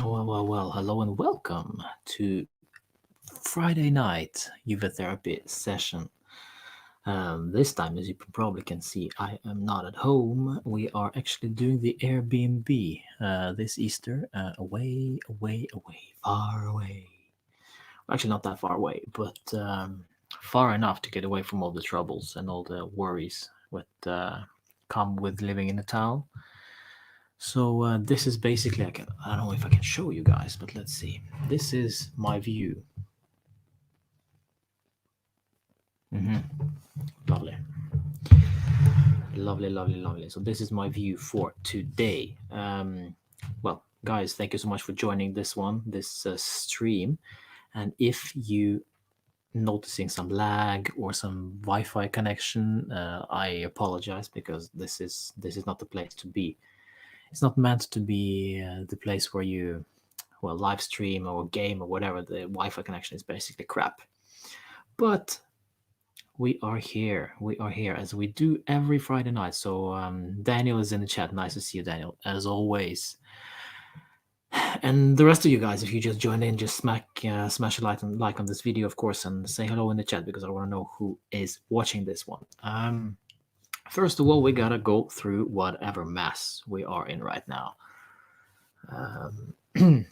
Well, hello and welcome to Friday night Juve therapy session. This time, as you probably can see, I am not at home. We are actually doing the Airbnb this Easter, away, far away. Actually, not that far away, but far enough to get away from all the troubles and all the worries that come with living in a town. So this is basically, I don't know if I can show you guys, but let's see. This is my view. hmm Lovely, lovely. So this is my view for today. Well, guys, thank you so much for joining this stream. And if you noticing some lag or some Wi-Fi connection, I apologize because this is not the place to be. It's not meant to be the place where you live stream or game or whatever. The Wi-Fi connection is basically crap. But we are here. We are here as we do every Friday night. So Daniel is in the chat. Nice to see you, Daniel, as always. And the rest of you guys, if you just join in, just smash a like on this video, of course, and say hello in the chat because I want to know who is watching this one. First of all, we gotta go through whatever mess we are in right now.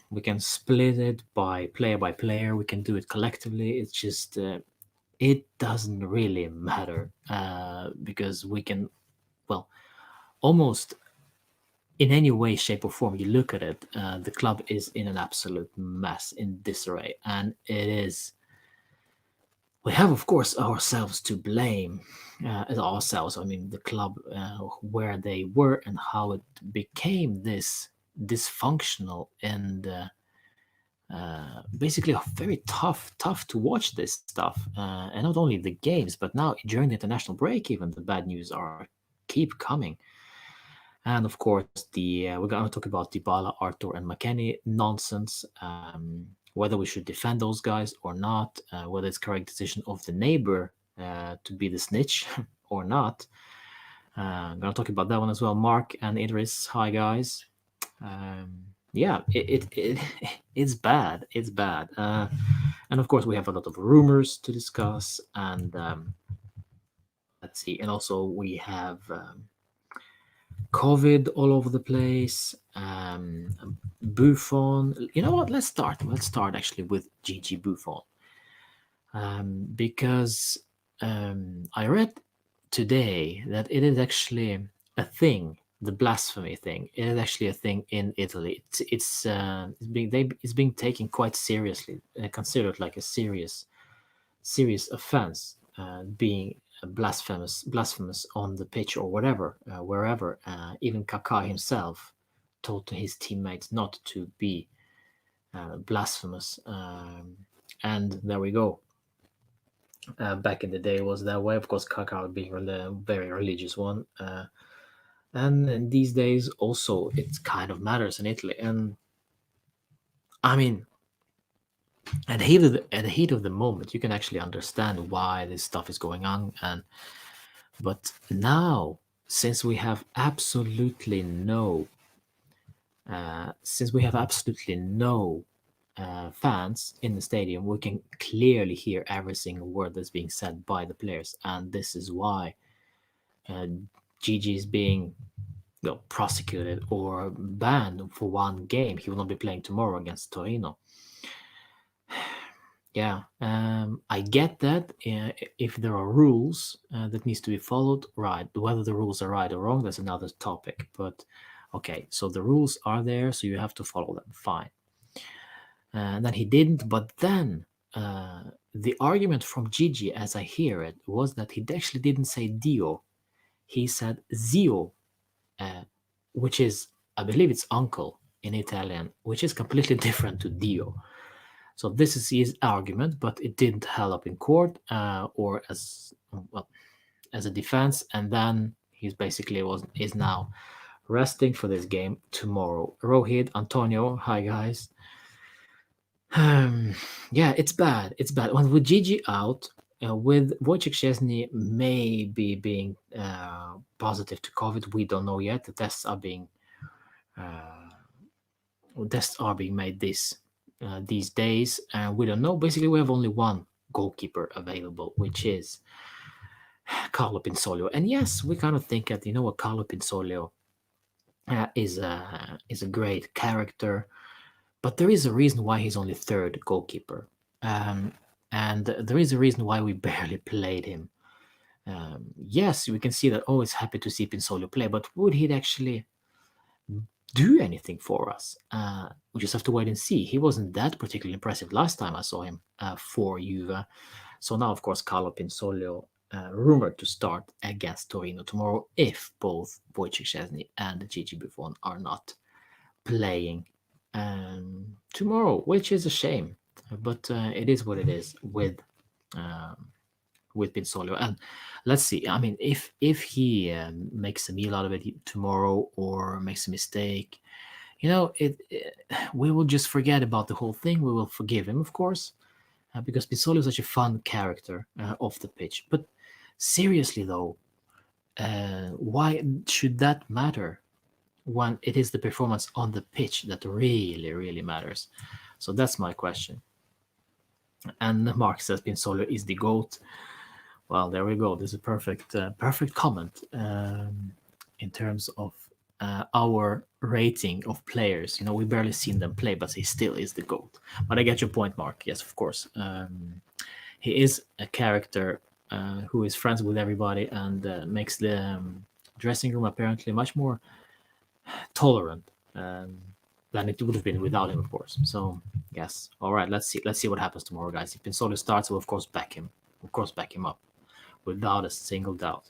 We can split it by player. We can do it collectively. It's just it doesn't really matter because we can, well, almost in any way, shape, or form you look at it, the club is in an absolute mess, in disarray, and it is. We have, of course, ourselves to blame. Ourselves, I mean, the club, where they were and how it became this dysfunctional and basically very tough to watch this stuff. And not only the games, but now during the international break, even the bad news are keep coming. And of course, we're going to talk about Dybala, Arthur, and McKennie nonsense. Whether we should defend those guys or not, whether it's correct decision of the neighbor to be the snitch or not. I'm going to talk about that one as well. Mark and Idris, hi guys. Yeah, it's bad. It's bad. And of course, we have a lot of rumors to discuss. And let's see. And also, we have COVID all over the place. Buffon. You know what? Let's start. Let's start actually with Gigi Buffon. Because I read today that it is actually a thing, the blasphemy thing. It is actually a thing in Italy. It's being taken quite seriously, considered like a serious offense, being blasphemous on the pitch or whatever, wherever. Even Kaká himself told to his teammates not to be blasphemous, and there we go. Back in the day, it was that way. Of course, Kaká being a very religious one, and these days also it kind of matters in Italy. And I mean, at the heat of the moment, you can actually understand why this stuff is going on. But now, since we have absolutely no fans in the stadium, we can clearly hear every single word that's being said by the players, and this is why Gigi is being prosecuted or banned for one game. He will not be playing tomorrow against Torino. Yeah, I get that. If there are rules that needs to be followed, right? Whether the rules are right or wrong, that's another topic. But okay, so the rules are there, so you have to follow them. Fine. And then he didn't. But then the argument from Gigi, as I hear it, was that he actually didn't say Dio. He said Zio, which is, I believe it's uncle in Italian, which is completely different to Dio. So this is his argument, but it didn't help in court or as a defense. And then he's basically is now resting for this game tomorrow. Rohit, Antonio, hi guys. Yeah, it's bad. It's bad. With Gigi out, with Wojciech Szczesny maybe being positive to COVID, we don't know yet. The tests are being tests are being made these days, and we don't know. Basically, we have only one goalkeeper available, which is Carlo Pinsoglio. And yes, we kind of think that what, Carlo Pinsoglio is a great character, but there is a reason why he's only third goalkeeper, um, and there is a reason why we barely played him. Yes, we can see that. Oh, it's happy to see Pinsoglio play, but would he actually do anything for us? We just have to wait and see. He wasn't that particularly impressive last time I saw him for Juve. So now, of course, Carlo Pinsoglio rumored to start against Torino tomorrow if both Wojciech Szczesny and Gigi Buffon are not playing tomorrow, which is a shame. But it is what it is with Pinsoglio. And let's see. I mean, if he makes a meal out of it tomorrow or makes a mistake, we will just forget about the whole thing. We will forgive him, of course, because Pinsoglio is such a fun character off the pitch. But seriously, though, why should that matter when it is the performance on the pitch that really, really matters? So that's my question. And Mark says Pinsoglio is the GOAT. Well, there we go. This is a perfect comment in terms of our rating of players. We barely seen them play, but he still is the GOAT. But I get your point, Mark. Yes, of course. He is a character who is friends with everybody and makes the dressing room apparently much more tolerant than it would have been without him, of course. So yes, all right. Let's see what happens tomorrow, guys. If Pinsoglio starts, we'll of course back him. Of course, back him up without a single doubt.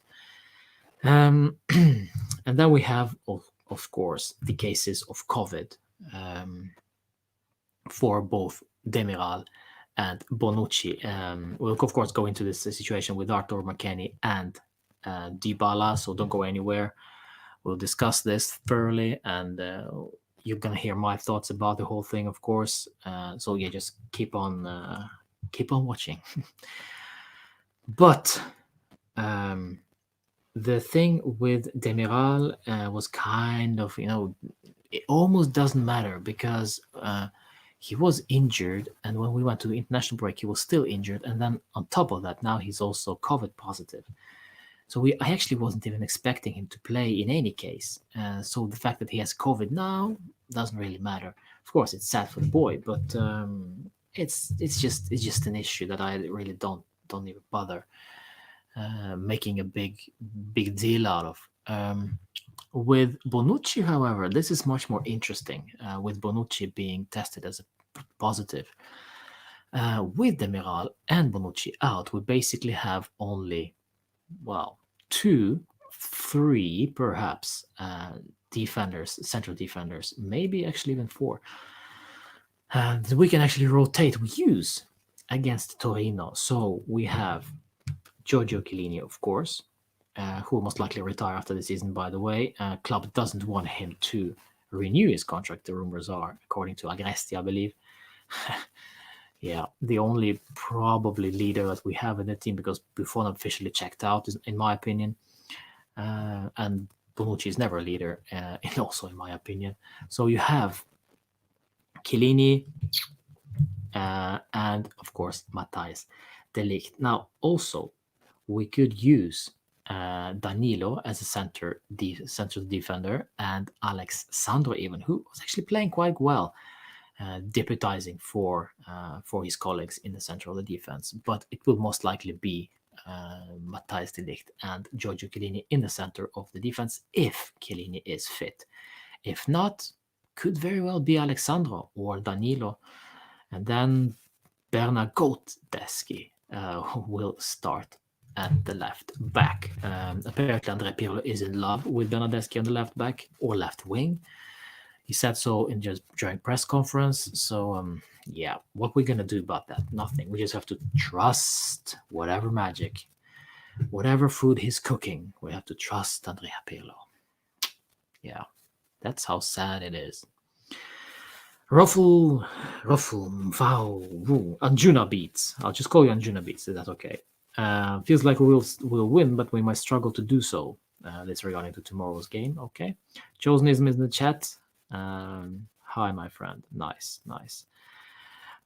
And then we have, of course, the cases of COVID for both Demiral and Bonucci. We'll, of course, go into this situation with Arthur McKennie and Dybala, so don't go anywhere. We'll discuss this thoroughly, and you're going to hear my thoughts about the whole thing, of course. So, yeah, just keep on watching. But the thing with Demiral was kind of, it almost doesn't matter because he was injured, and when we went to the international break, he was still injured, and then on top of that, now he's also COVID positive. So I actually wasn't even expecting him to play in any case. So the fact that he has COVID now doesn't really matter. Of course, it's sad for the boy, but it's just an issue that I really don't even bother making a big deal out of. With Bonucci, however, this is much more interesting. With Bonucci being tested as a positive, with Demiral and Bonucci out, we basically have only, well, 2, 3 perhaps defenders, central defenders, maybe actually even 4. That we can actually rotate, we use against Torino. So we have Giorgio Chiellini, of course, who will most likely retire after the season, by the way. Club doesn't want him to renew his contract, the rumors are, according to Agresti, I believe. Yeah, the only probably leader that we have in the team, because Buffon officially checked out, is, in my opinion. And Bonucci is never a leader, also in my opinion. So you have Chiellini and, of course, Matthijs de Ligt. Now, also, we could use Danilo as a central defender, and Alex Sandro even, who was actually playing quite well, deputizing for his colleagues in the center of the defense. But it will most likely be Matthijs de Ligt and Giorgio Chiellini in the center of the defense if Chiellini is fit. If not, could very well be Alexandro or Danilo. And then Bernard Goldeschi will start at the left back. Apparently, Andrea Pirlo is in love with Bernardeschi on the left back or left wing. He said so during press conference. So, yeah, what we're going to do about that? Nothing. We just have to trust whatever magic, whatever food he's cooking. We have to trust Andrea Pirlo. Yeah, that's how sad it is. Ruffle, Vow, Anjuna Beats. I'll just call you Anjuna Beats. Is that okay? Feels like we'll win, but we might struggle to do so. That's regarding to tomorrow's game. Okay. Chosenism is in the chat. How Hi, my friend. Nice, nice.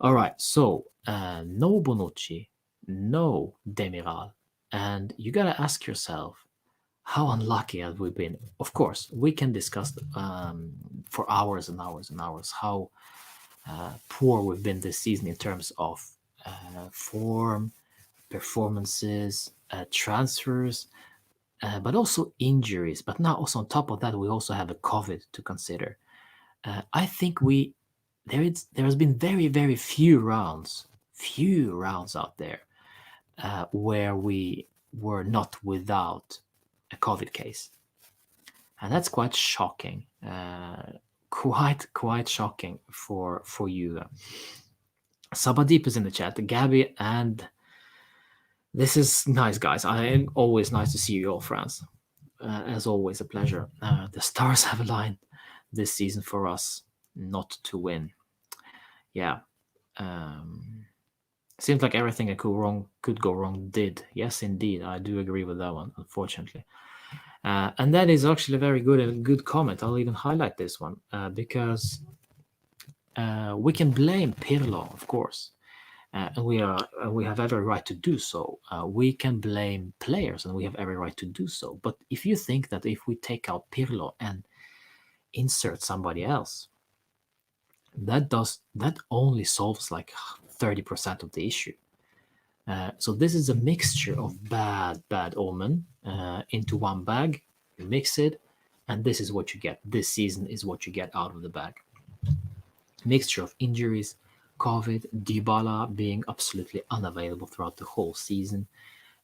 All right, so no Bonucci, no Demiral, and you gotta ask yourself, how unlucky have we been? Of course, we can discuss for hours and hours and hours how poor we've been this season in terms of form, performances, transfers, but also injuries. But now, also on top of that, we also have a COVID to consider. I think there has been very few rounds out there where we were not without a COVID case, and that's quite shocking. Quite shocking for you. Sabadeep is in the chat. Gabby, and this is nice, guys. I always nice to see you all, friends. As always, a pleasure. The stars have aligned this season for us not to win. Yeah. Um, Seems like everything that could go wrong did. Yes, indeed, I do agree with that one. Unfortunately, and that is actually a very good comment. I'll even highlight this one because we can blame Pirlo, of course, and we have every right to do so. We can blame players, and we have every right to do so. But if you think that if we take out Pirlo and insert somebody else, that only solves like 30% of the issue. So this is a mixture of bad omen into one bag. You mix it, and this is what you get. This season is what you get out of the bag. Mixture of injuries, COVID, Dybala being absolutely unavailable throughout the whole season,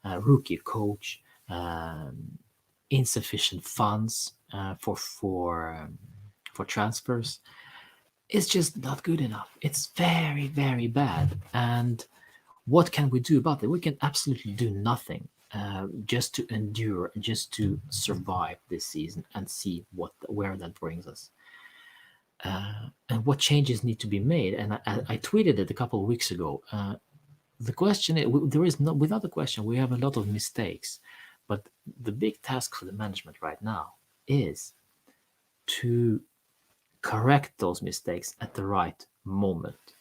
rookie coach, insufficient funds for transfers. It's just not good enough. It's very bad. And what can we do about it? We can absolutely do nothing. Just to endure, just to survive this season and see where that brings us. And what changes need to be made. And I tweeted it a couple of weeks ago. The question is, there is no, without a question, we have a lot of mistakes, but the big task for the management right now is to correct those mistakes at the right moment.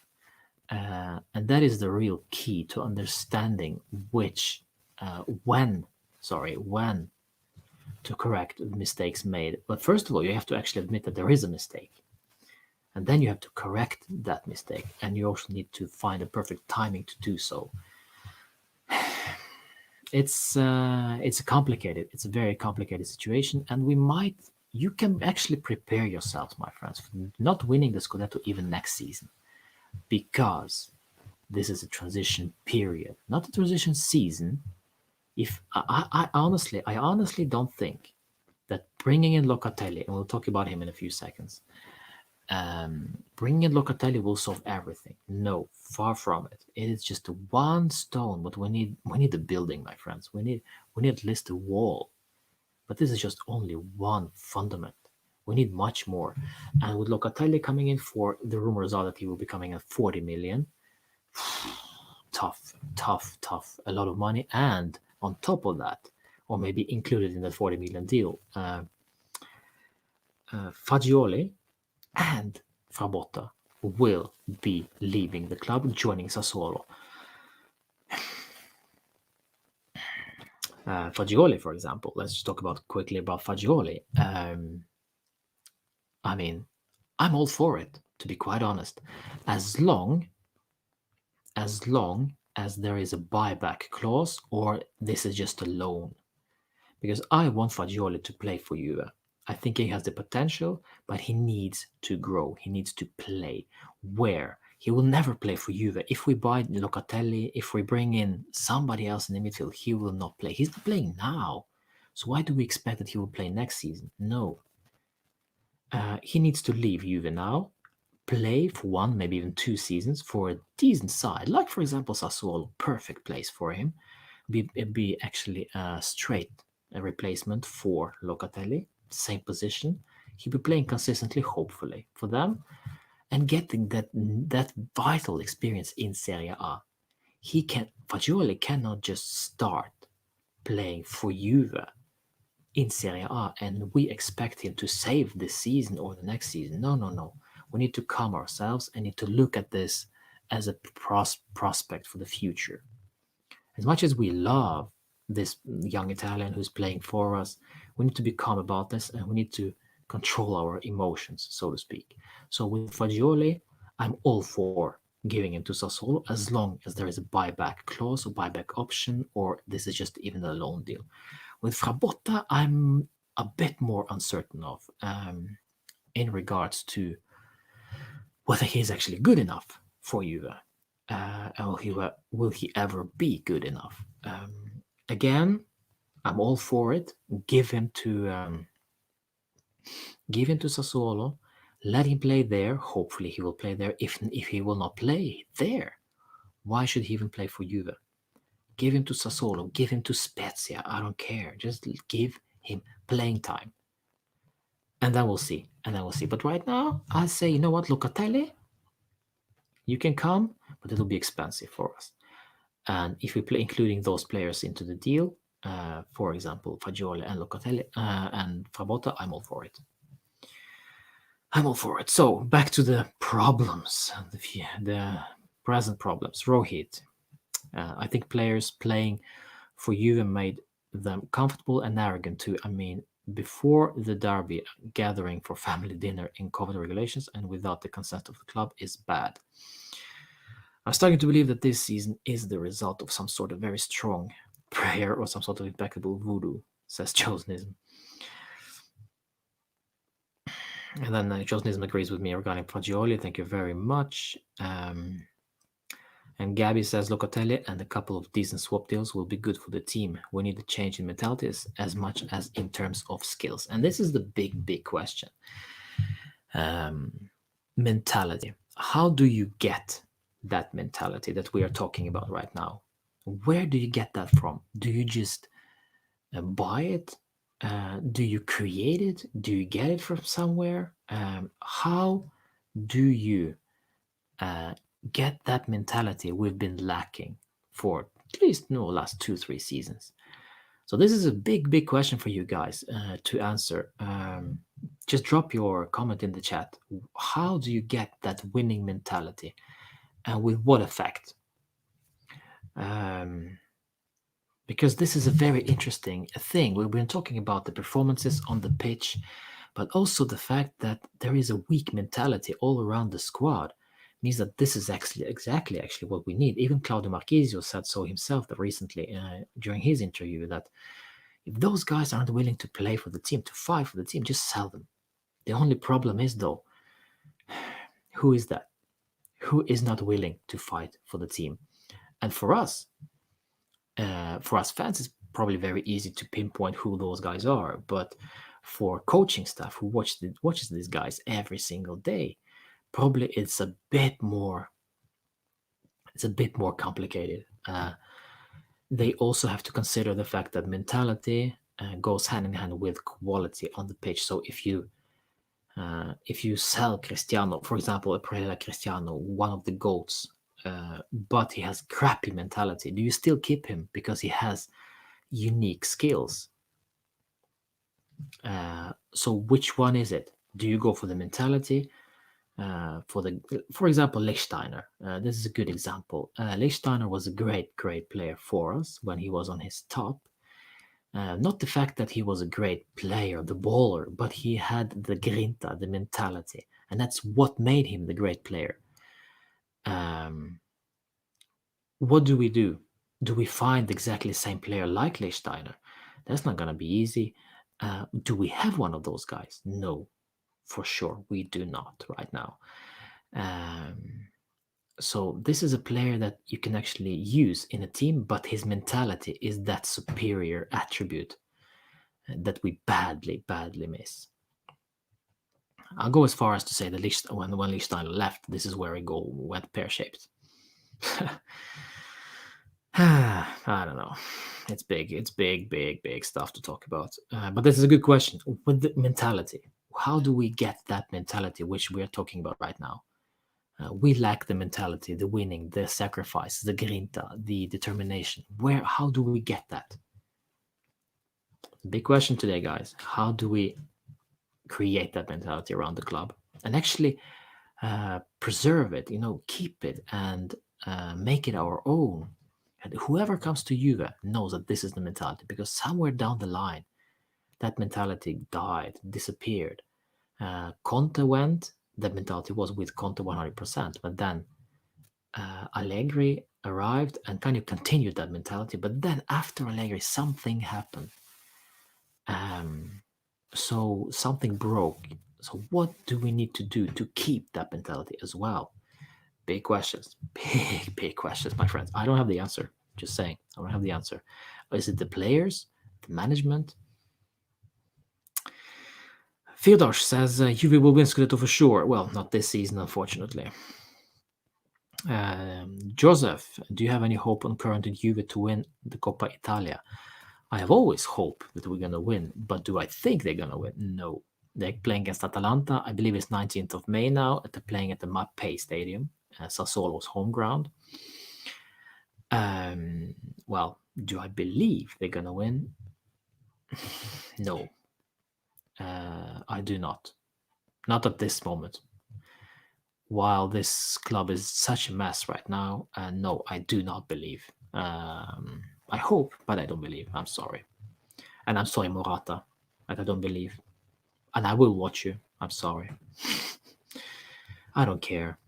And that is the real key to understanding when to correct mistakes made. But first of all, you have to actually admit that there is a mistake. And then you have to correct that mistake. And you also need to find a perfect timing to do so. It's a very complicated situation. And you can actually prepare yourselves, my friends, for not winning the Scudetto even next season. Because this is a transition period, not a transition season. If I honestly don't think that bringing in Locatelli, and we'll talk about him in a few seconds, bringing in Locatelli will solve everything. No, far from it. It is just one stone, but we need the building, my friends. We need at least a wall. But this is just only one fundament. We need much more. And with Locatelli coming in for, the rumors are that he will be coming at 40 million. Tough. A lot of money. And on top of that, or maybe included in that 40 million deal, Fagioli and Frabotta will be leaving the club, joining Sassuolo. Fagioli, for example, let's just talk quickly about Fagioli. I mean, I'm all for it, to be quite honest, as long as there is a buyback clause or this is just a loan. Because I want Fagioli to play for Juve. I think he has the potential, but he needs to grow. He needs to play. Where? He will never play for Juve. If we buy Locatelli, if we bring in somebody else in the midfield, he will not play. He's not playing now. So why do we expect that he will play next season? No. He needs to leave Juve now, play for one, maybe even 2 seasons for a decent side, like for example Sassuolo, perfect place for him. Be actually a straight replacement for Locatelli, same position. He'll be playing consistently, hopefully, for them, and getting that vital experience in Serie A. Fagioli cannot just start playing for Juve in Serie A and we expect him to save this season or the next season. No. We need to calm ourselves and need to look at this as a prospect for the future. As much as we love this young Italian who's playing for us, we need to be calm about this and we need to control our emotions, so to speak. So with Fagioli, I'm all for giving him to Sassuolo as long as there is a buyback clause or buyback option, or this is just even a loan deal. With Frabotta, I'm a bit more uncertain of in regards to whether he's actually good enough for Juve. Will he ever be good enough? Again, I'm all for it. Give him to Sassuolo. Let him play there. Hopefully, he will play there. If he will not play there, why should he even play for Juve? Give him to Sassuolo. Give him to Spezia. I don't care. Just give him playing time, and then we'll see. But right now, I say, you know what, Locatelli, you can come, but it'll be expensive for us. And if we play including those players into the deal, for example, Fagioli and Locatelli and Frabotta, I'm all for it. So back to the problems, the present problems. Rohit, I think players playing for Juve made them comfortable and arrogant too. I mean, before the derby, gathering for family dinner in COVID regulations and without the consent of the club is bad. I'm starting to believe that this season is the result of some sort of very strong prayer or some sort of impeccable voodoo, says Josnism. And then Josnism agrees with me regarding Fagioli. Thank you very much. And Gabby says Locatelli and a couple of decent swap deals will be good for the team. We need a change in mentality as much as in terms of skills. And this is the big question. Mentality. How do you get that mentality that we are talking about right now? Where do you get that from? Do you just buy it? Do you create it? Do you get it from somewhere? How do you get that mentality we've been lacking for at least last 2-3 seasons? So this is a big question for you guys to answer. Just drop your comment in the chat. How do you get that winning mentality, and with what effect? Because this is a very interesting thing. We've been talking about the performances on the pitch, but also the fact that there is a weak mentality all around the squad means that this is exactly what we need. Even Claudio Marchisio said so himself that recently during his interview, that if those guys aren't willing to play for the team, to fight for the team, just sell them. The only problem is, though, who is that? Who is not willing to fight for the team? And for us fans, it's probably very easy to pinpoint who those guys are. But for coaching staff who watches these guys every single day, probably it's a bit more complicated. They also have to consider the fact that mentality goes hand in hand with quality on the pitch. So if you sell Cristiano, for example, a player like Cristiano, one of the GOATs, but he has crappy mentality, do you still keep him because he has unique skills? So which one is it? Do you go for the mentality? For example, Lichtsteiner. This is a good example. Lichtsteiner was a great player for us when he was on his top. Not the fact that he was a great player, the baller, but he had the grinta, the mentality, and that's what made him the great player. What do we do? Do we find exactly the same player like Lichtsteiner? That's not going to be easy. Do we have one of those guys? No, for sure, we do not right now. So this is a player that you can actually use in a team, but his mentality is that superior attribute that we badly miss. I'll go as far as to say that when Lichtsteiner left, this is where it went pear-shaped. I don't know. It's big. It's big stuff to talk about. But this is a good question. With the mentality, how do we get that mentality which we are talking about right now? We lack the mentality, the winning, the sacrifice, the grinta, the determination. How do we get that? Big question today, guys. How do we create that mentality around the club? And actually, preserve it, keep it and make it our own. And whoever comes to Juve knows that this is the mentality, because somewhere down the line, that mentality died, disappeared. Conte went, that mentality was with Conte 100%, but then Allegri arrived and kind of continued that mentality. But then after Allegri, something happened. So something broke. So what do we need to do to keep that mentality as well? Big questions. Big questions, my friends. I don't have the answer. Just saying. I don't have the answer. Is it the players? The management? Fiodosh says Juve will win Scudetto for sure. Well, not this season, unfortunately. Joseph, do you have any hope on current Juve to win the Coppa Italia? I have always hope that we're going to win, but do I think they're going to win? No. They're playing against Atalanta. I believe it's 19th of May now. They're playing at the Mapei Stadium, Sassuolo's home ground. Well, do I believe they're going to win? No. I do not. Not at this moment. While this club is such a mess right now, no, I do not believe. I hope, but I don't believe. I'm sorry. And I'm sorry, Morata, but I don't believe. And I will watch you. I'm sorry. I don't care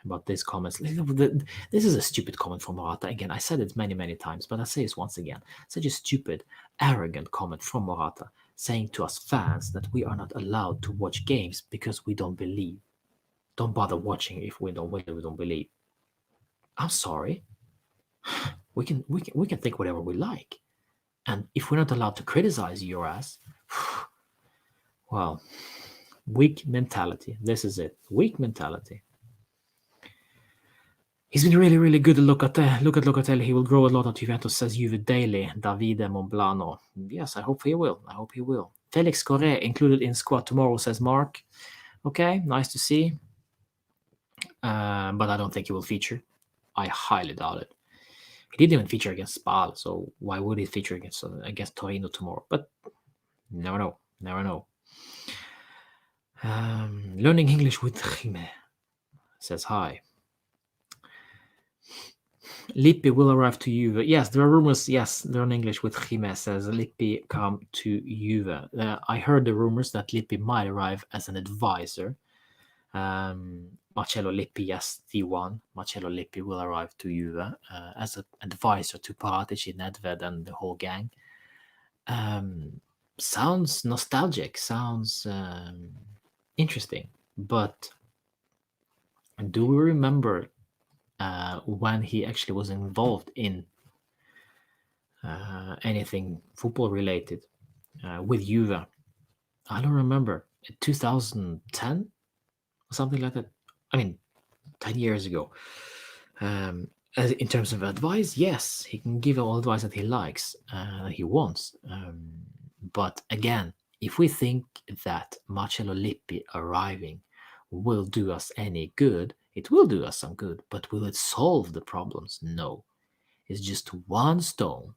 about these comments. This is a stupid comment from Morata. Again, I said it many, many times, but I say it once again. Such a stupid, arrogant comment from Morata, saying to us fans that we are not allowed to watch games because we don't believe. Don't bother watching if we don't believe. I'm sorry. We can think whatever we like. And if we're not allowed to criticize your ass, well, weak mentality. This is it. Weak mentality. He's been really, really good at Locatelli. He will grow a lot at Juventus, says Juve Daily. Davide Monblano. Yes, I hope he will. Felix Correa included in squad tomorrow, says Mark. Okay, nice to see. But I don't think he will feature. I highly doubt it. He didn't even feature against Spal, so why would he feature against Torino tomorrow? But never know. Learning English with Jime says hi. Lippi will arrive to Juve. Yes, there are rumors. Yes, learn English with Jime says Lippi come to Juve. I heard the rumors that Lippi might arrive as an advisor. Marcello Lippi, yes, the one. Marcello Lippi will arrive to Juve as an advisor to Paratici, Nedved, and the whole gang. Sounds nostalgic, sounds interesting, but do we remember when he actually was involved in anything football related with Juve? I don't remember. 2010? Something like that. I mean, 10 years ago. In terms of advice, yes, he can give all advice that he likes, that he wants. But again, if we think that Marcello Lippi arriving will do us any good, it will do us some good, but will it solve the problems? No. It's just one stone.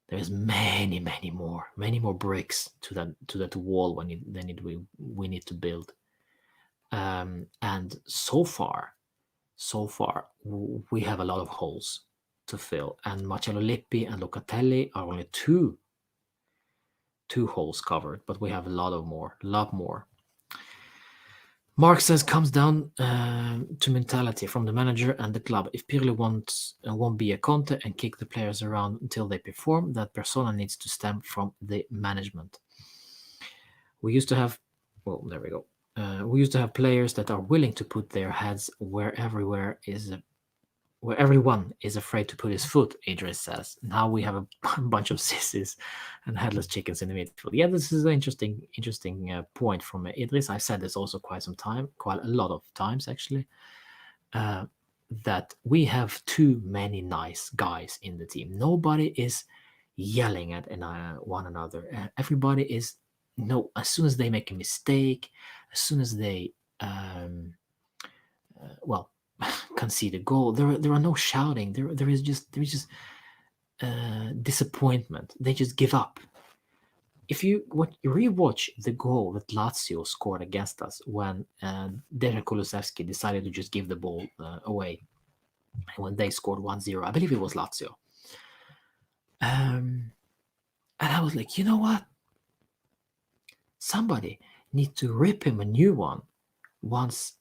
There's many more bricks to that wall we need to build. And so far, we have a lot of holes to fill. And Marcello Lippi and Locatelli are only two holes covered, but we have a lot more. Mark says comes down to mentality from the manager and the club. If Pirlo won't be a Conte and kick the players around until they perform, that persona needs to stem from the management. We used to have, there we go. We used to have players that are willing to put their heads where everyone is afraid to put his foot, Idris says. Now we have a bunch of sissies and headless chickens in the midfield. Yeah, this is an interesting point from Idris. I've said this also quite a lot of times actually, that we have too many nice guys in the team. Nobody is yelling at one another. Everybody is, as soon as they make a mistake, as soon as they concede a goal, there are no shouting. There is just disappointment. They just give up. if you rewatch the goal that Lazio scored against us when Dejan Kulusevski decided to just give the ball away, and when they scored 1-0, I believe it was Lazio. And I was like, you know what? Somebody need to rip him a new one once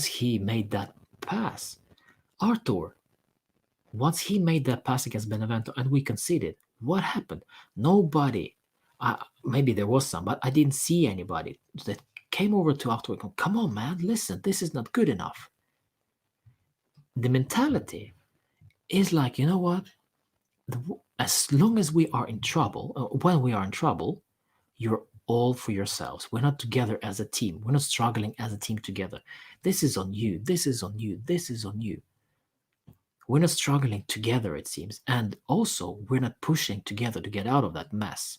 he made that pass. Arthur, once he made that pass against Benevento and we conceded, what happened? Nobody, maybe there was some, but I didn't see anybody that came over to Arthur and go, come on, man, listen, this is not good enough. The mentality is like, you know what? As long as we are in trouble, when we are in trouble, you're all for yourselves. We're not together as a team. We're not struggling as a team together. This is on you. This is on you. This is on you. We're not struggling together, it seems. And also, we're not pushing together to get out of that mess.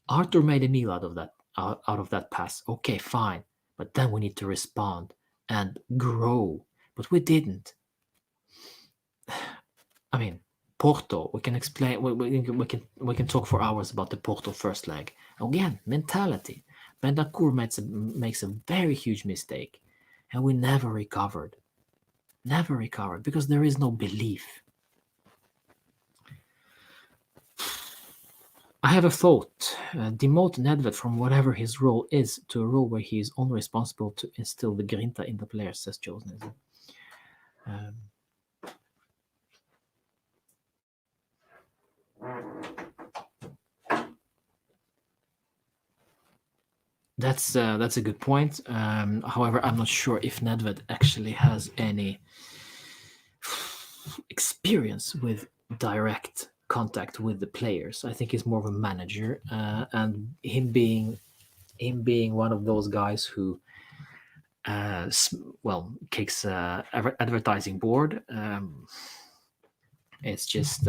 Arthur made a meal out of that pass. Okay, fine. But then we need to respond and grow. But we didn't. I mean, Porto, we can explain, we can talk for hours about the Porto first leg. Again, mentality. Bentancur makes a very huge mistake, and we never recovered. Never recovered because there is no belief. I have a thought. Demote Nedved from whatever his role is to a role where he is only responsible to instill the grinta in the players, says Joseph. That's a good point. However, I'm not sure if Nedved actually has any experience with direct contact with the players. I think he's more of a manager, and him being one of those guys who, kicks advertising board. It's just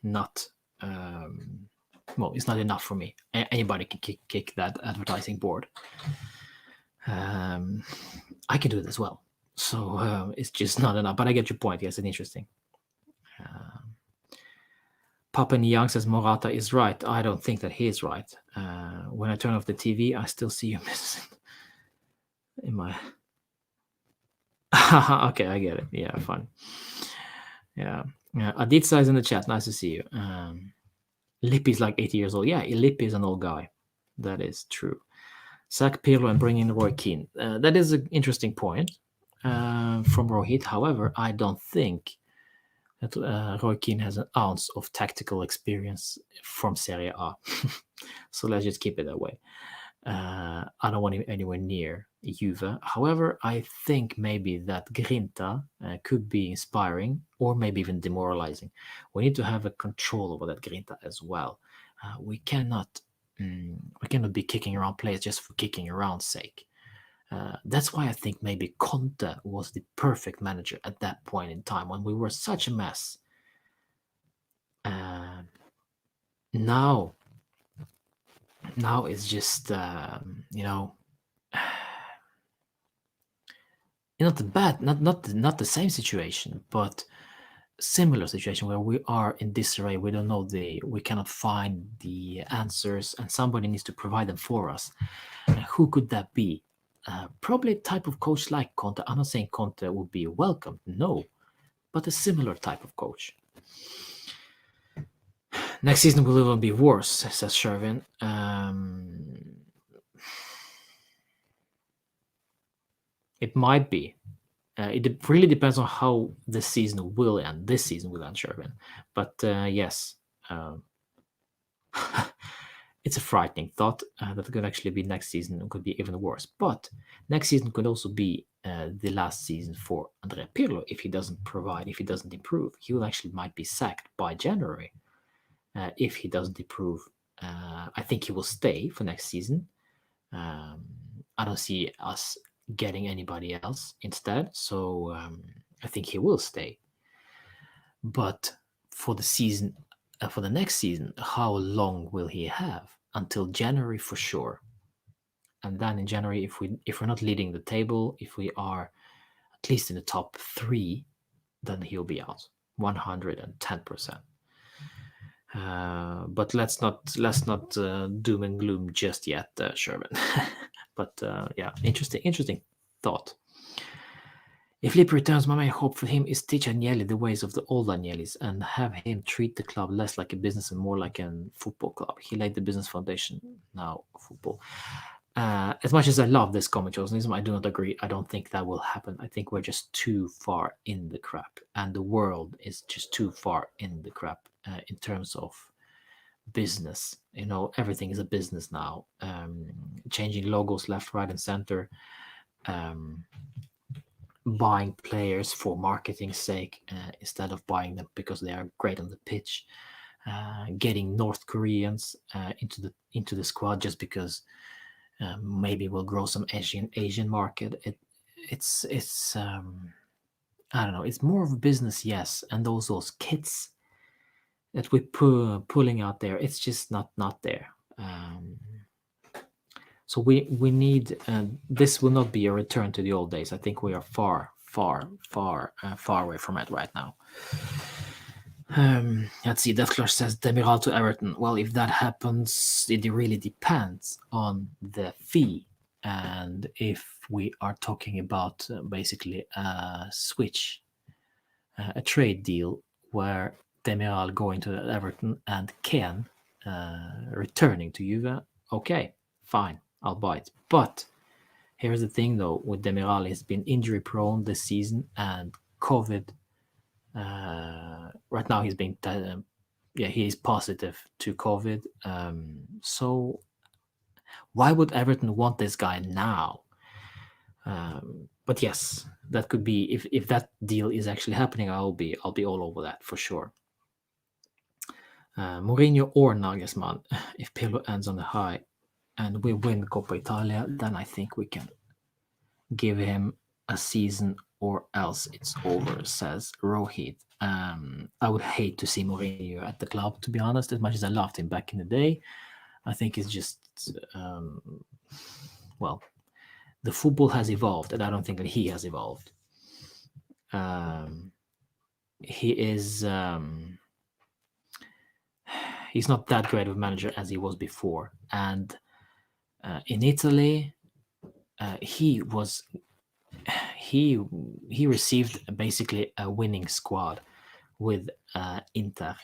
not. It's not enough for me. Anybody can kick that advertising board. I can do it as well. So it's just not enough. But I get your point. Yes, it's interesting. Papa Young says Morata is right. I don't think that he is right. When I turn off the TV, I still see you missing in my. Okay, I get it. Yeah, fun. Yeah. Aditsa is in the chat. Nice to see you. Lippi's like 80 years old. Yeah, Lippi is an old guy. That is true. Sack Pirlo and bring in Roy Keane. That is an interesting point from Rohit. However, I don't think that Roy Keane has an ounce of tactical experience from Serie A. So let's just keep it that way. I don't want him anywhere near Juve. However, I think maybe that Grinta could be inspiring or maybe even demoralizing. We need to have a control over that Grinta as well. We cannot be kicking around players just for kicking around sake. That's why I think maybe Conte was the perfect manager at that point in time when we were such a mess. Now it's just not the same situation, but similar situation where we are in disarray. We don't know we cannot find the answers, and somebody needs to provide them for us. Who could that be? Probably a type of coach like Conte. I'm not saying Conte would be welcome, no, but a similar type of coach. Next season will even be worse, says Shervin. It might be. It really depends on how this season will end. This season will end, Shervin. But yes, it's a frightening thought that it could actually be next season. It could be even worse. But next season could also be the last season for Andrea Pirlo if he doesn't provide, if he doesn't improve. He will actually might be sacked by January if he doesn't improve. I think he will stay for next season. I don't see us getting anybody else instead, so I think he will stay. But for the season, for the next season, how long will he have? Until January for sure. And then in January, if we're not leading the table, if we are at least in the top 3, then he'll be out 110%. But let's not doom and gloom just yet, Sherman. But yeah, interesting thought. If Lip returns, my main hope for him is teach Agnelli the ways of the old Agnellis and have him treat the club less like a business and more like a football club. He laid the business foundation, now football. As much as I love this comic journalism, I do not agree. I don't think that will happen. I think we're just too far in the crap, and the world is just too far in the crap in terms of business. Everything is a business now. Changing logos left, right, and center. Um, Buying players for marketing's sake instead of buying them because they are great on the pitch. Getting North Koreans into the squad just because maybe we'll grow some Asian market. It's I don't know. It's more of a business, yes, and those kits that we're pulling out there, it's just not there. Um, so we need this will not be a return to the old days. I think we are far away from it right now. Let's see. Death Clash says Demiral to Everton. Well, if that happens, it really depends on the fee, and if we are talking about basically a switch, a trade deal where Demiral going to Everton and Ken returning to Juve. Okay, fine, I'll buy it. But here's the thing, though, with Demiral, he's been injury prone this season and COVID. Right now, he's been he is positive to COVID. So why would Everton want this guy now? But yes, that could be if that deal is actually happening. I'll be all over that for sure. Mourinho or Nagelsmann. If Pirlo ends on the high and we win Coppa Italia, then I think we can give him a season or else it's over, says Rohit. I would hate to see Mourinho at the club, to be honest, as much as I loved him back in the day. I think it's just, well, the football has evolved, and I don't think that he has evolved. He is, he's not that great of a manager as he was before. And in Italy, he received basically a winning squad with Inter.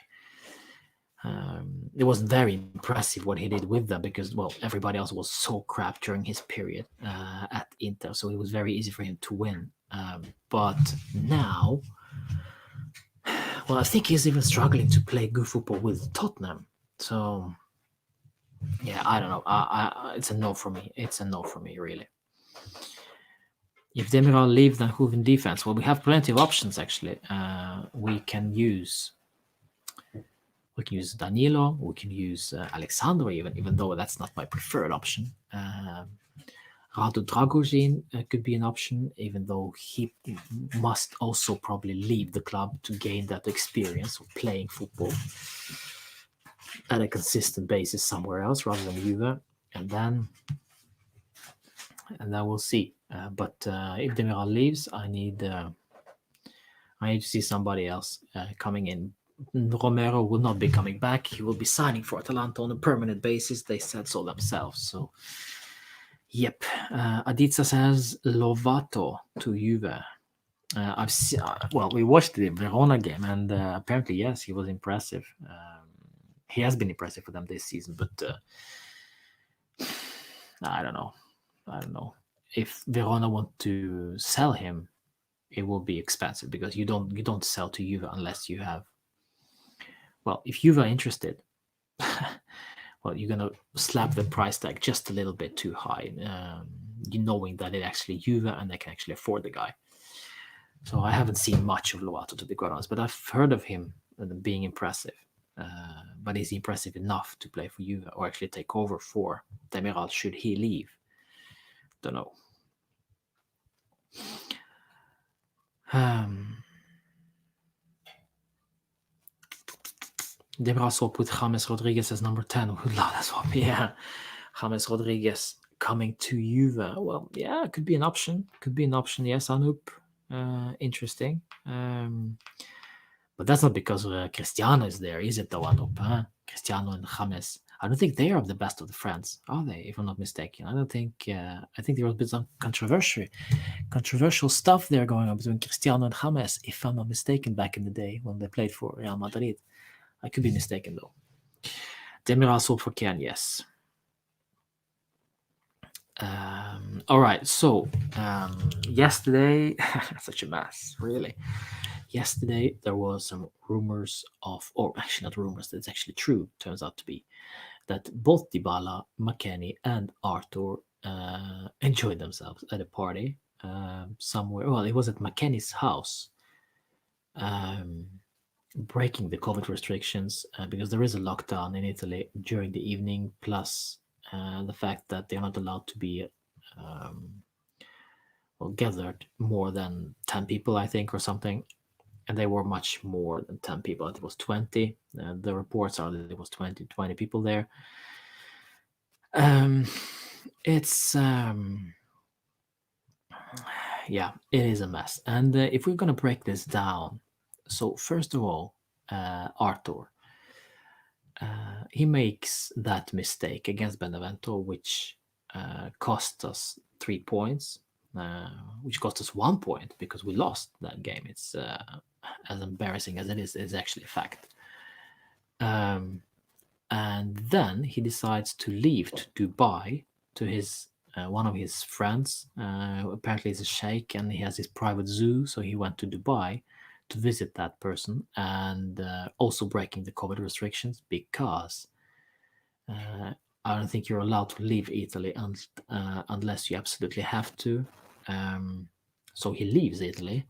It was very impressive what he did with them because, well, everybody else was so crap during his period at Inter, so it was very easy for him to win. But now, well, I think he's even struggling to play good football with Tottenham. So, yeah, I don't know. It's a no for me. It's a no for me, really. If Demiral leaves, then who in defense? Well, we have plenty of options actually. We can use Danilo. We can use Alexandro, even though that's not my preferred option. Radu Dragozin could be an option, even though he must also probably leave the club to gain that experience of playing football at a consistent basis somewhere else rather than Juve. And then we'll see. But if Demiral leaves, I need to see somebody else coming in. Romero will not be coming back. He will be signing for Atalanta on a permanent basis. They said so themselves. So, yep. Aditsa says Lovato to Juve. I've seen. Well, we watched the Verona game, and apparently, yes, he was impressive. He has been impressive for them this season, but I don't know. If Verona want to sell him, it will be expensive because you don't sell to Juve unless you have. Well, if Juve are interested, well, you're gonna slap the price tag just a little bit too high, you knowing that it actually Juve and they can actually afford the guy. So I haven't seen much of Lovato, to be quite honest, but I've heard of him being impressive. But is he impressive enough to play for Juve or actually take over for Demiral should he leave? Don't know. Demiral swap with James Rodriguez as number 10. Would love that swap. Yeah. James Rodriguez coming to Juve. Well, yeah, it could be an option. Yes, Anup. Interesting. But that's not because Cristiano is there, is it, though, Anup? Huh? Cristiano and James. I don't think they are the best of the friends, are they? If I'm not mistaken, I don't think. I think there was been some controversial stuff there going on between Cristiano and James, if I'm not mistaken, back in the day when they played for Real Madrid. I could be mistaken though. Demiral for Ken, yes. All right, so yesterday, such a mess, really. Yesterday, there was some rumors of, or actually not rumors, that's actually true, turns out to be, that both Dybala, McKennie, and Arthur enjoyed themselves at a party somewhere. Well, it was at McKennie's house, um, breaking the COVID restrictions because there is a lockdown in Italy during the evening, plus the fact that they're not allowed to be um, well, gathered more than 10 people, I think, or something. And they were much more than 10 people. It was 20. The reports are that it was 20 people there. Um, it's, yeah, it is a mess. And if we're going to break this down, so first of all, Arthur, he makes that mistake against Benevento, which cost us 3 points, which cost us 1 point because we lost that game. It's as embarrassing as it is, it's actually a fact. And then he decides to leave to Dubai to his one of his friends. Apparently, he's a sheikh and he has his private zoo, so he went to Dubai to visit that person, and also breaking the COVID restrictions because I don't think you're allowed to leave Italy unless you absolutely have to. So he leaves Italy,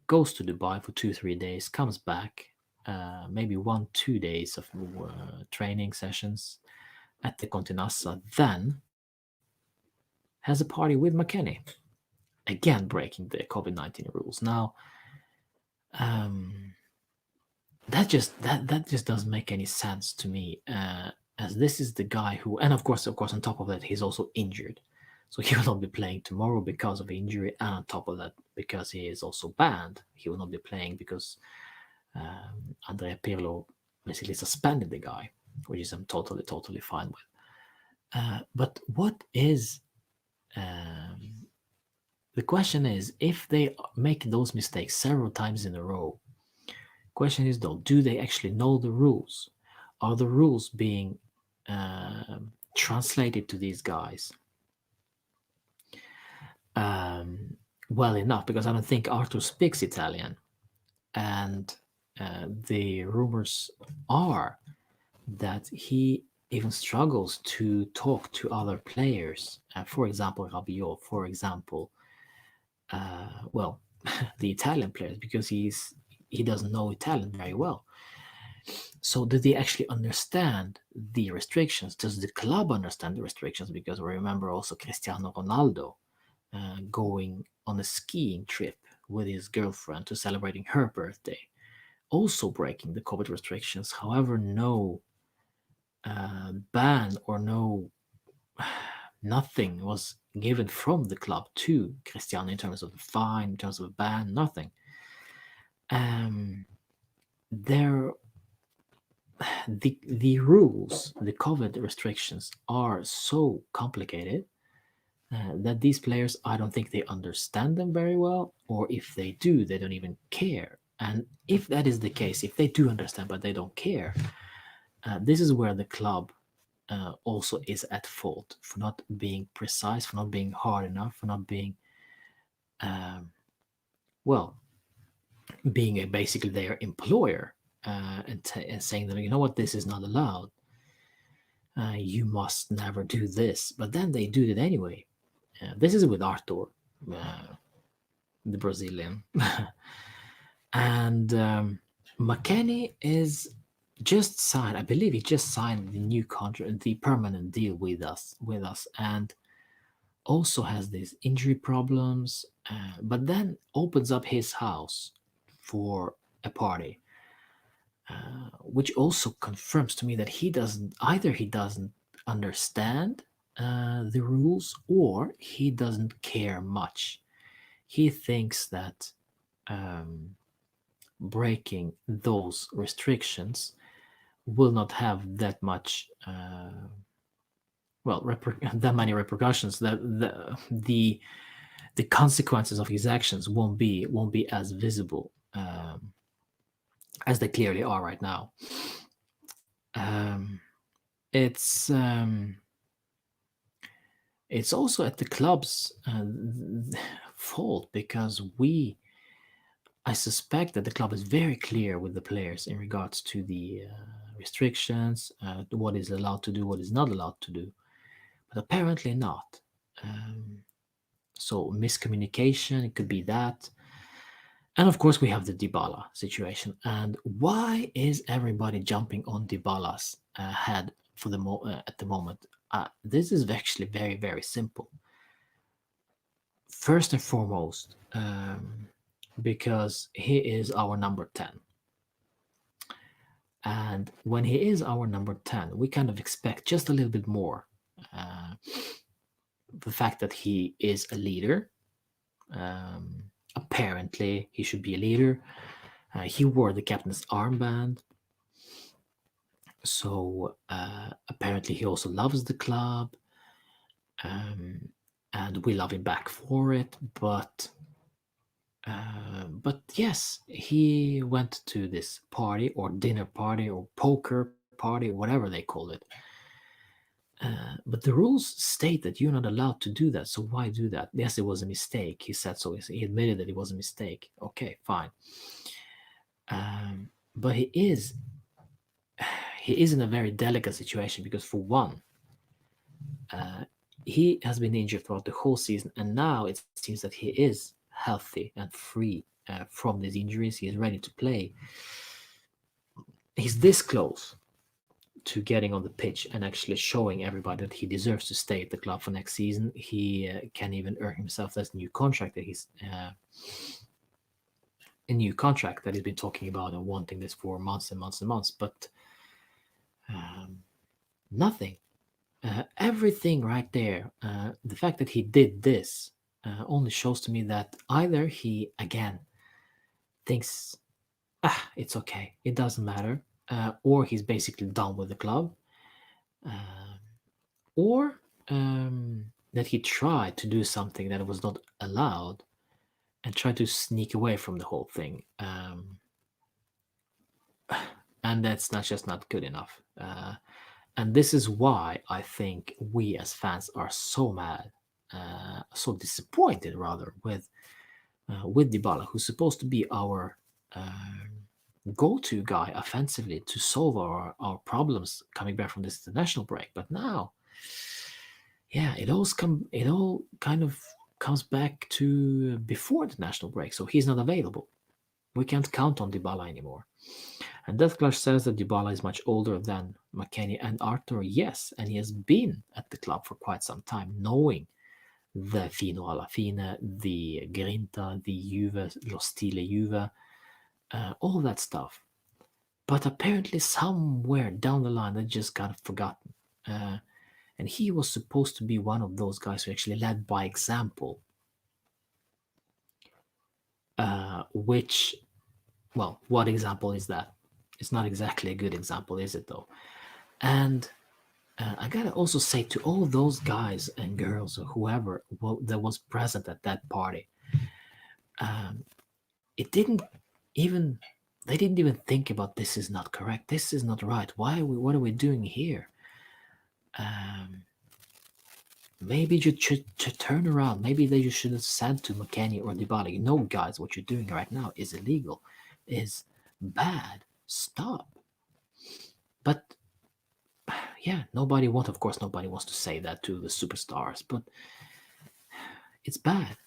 goes to Dubai for 2-3 days, comes back, maybe 1-2 days of training sessions at the Continassa, then has a party with McKennie, again breaking the COVID-19 rules. Now, that just doesn't make any sense to me, as this is the guy who, and of course, on top of that, he's also injured. So he will not be playing tomorrow because of injury, and on top of that, because he is also banned, he will not be playing because Andrea Pirlo basically suspended the guy, which is I'm totally fine with. But what is the question is, if they make those mistakes several times in a row, question is though, do they actually know the rules? Are the rules being translated to these guys well enough? Because I don't think Arthur speaks Italian, and the rumors are that he even struggles to talk to other players. For example, Rabiot, for example, well, the Italian players, because he doesn't know Italian very well. So do they actually understand the restrictions? Does the club understand the restrictions? Because remember also Cristiano Ronaldo going on a skiing trip with his girlfriend to celebrating her birthday, also breaking the COVID restrictions. However, no ban or no nothing was given from the club to Cristiano in terms of the fine, in terms of a ban, nothing. There, the rules, the COVID restrictions are so complicated that these players, I don't think they understand them very well, or if they do, they don't even care. And if that is the case, if they do understand but they don't care, this is where the club also is at fault for not being precise, for not being hard enough, for not being, well, being basically their employer and saying that, you know what, this is not allowed. You must never do this. But then they do it anyway. This is with Arthur, the Brazilian. And McKennie is just signed. I believe he just signed the new contract, the permanent deal with us, and also has these injury problems. But then opens up his house for a party, which also confirms to me that he doesn't understand the rules, or he doesn't care much. He thinks that breaking those restrictions will not have that much that many repercussions. That the consequences of his actions won't be as visible as they clearly are right now. Um, it's it's also at the club's fault, because I suspect that the club is very clear with the players in regards to the restrictions, what is allowed to do, what is not allowed to do, but apparently not. Um, so miscommunication, it could be that. And of course, we have the Dybala situation. And why is everybody jumping on Dybala's head for at the moment? This is actually very, very simple. First and foremost, because he is our number 10. And when he is our number 10, we kind of expect just a little bit more. Uh, the fact that he is a leader. Apparently, he should be a leader. He wore the captain's armband. So apparently, he also loves the club. And we love him back for it. But yes, he went to this party or dinner party or poker party, whatever they call it. But the rules state that you're not allowed to do that. So why do that? Yes, it was a mistake. He said so. He admitted that it was a mistake. Okay, fine. But he is in a very delicate situation, because for one, he has been injured throughout the whole season, and now it seems that he is healthy and free from these injuries. He is ready to play. He's this close to getting on the pitch and actually showing everybody that he deserves to stay at the club for next season. He can even earn himself this new contract that he's a new contract that he's been talking about and wanting this for months and months and months, but nothing. Everything right there. The fact that he did this only shows to me that either he again thinks, it's okay, it doesn't matter, or he's basically done with the club, or that he tried to do something that was not allowed and tried to sneak away from the whole thing. And that's not good enough. And this is why I think we as fans are so mad, so disappointed rather, with Dybala, who's supposed to be our go-to guy offensively to solve our problems coming back from this international break. But now, yeah, it all kind of comes back to before the national break. So he's not available. We can't count on Dybala anymore. And Death Clash says that Dybala is much older than McKennie and Arthur. Yes, and he has been at the club for quite some time, knowing the Fino alla Fine, the Grinta, the Juve, lo stile Juve, all that stuff. But apparently, somewhere down the line, that just got forgotten. And he was supposed to be one of those guys who actually led by example. Well, what example is that? It's not exactly a good example, is it, though? And I gotta also say to all those guys and girls or whoever that was present at that party, it didn't even they didn't even think about, this is not correct, this is not right. What are we doing here? Maybe you should turn around. Maybe that you should have said to McKennie or Dybala, guys, what you're doing right now is illegal, is bad. Stop. But yeah, nobody wants to say that to the superstars, but it's bad.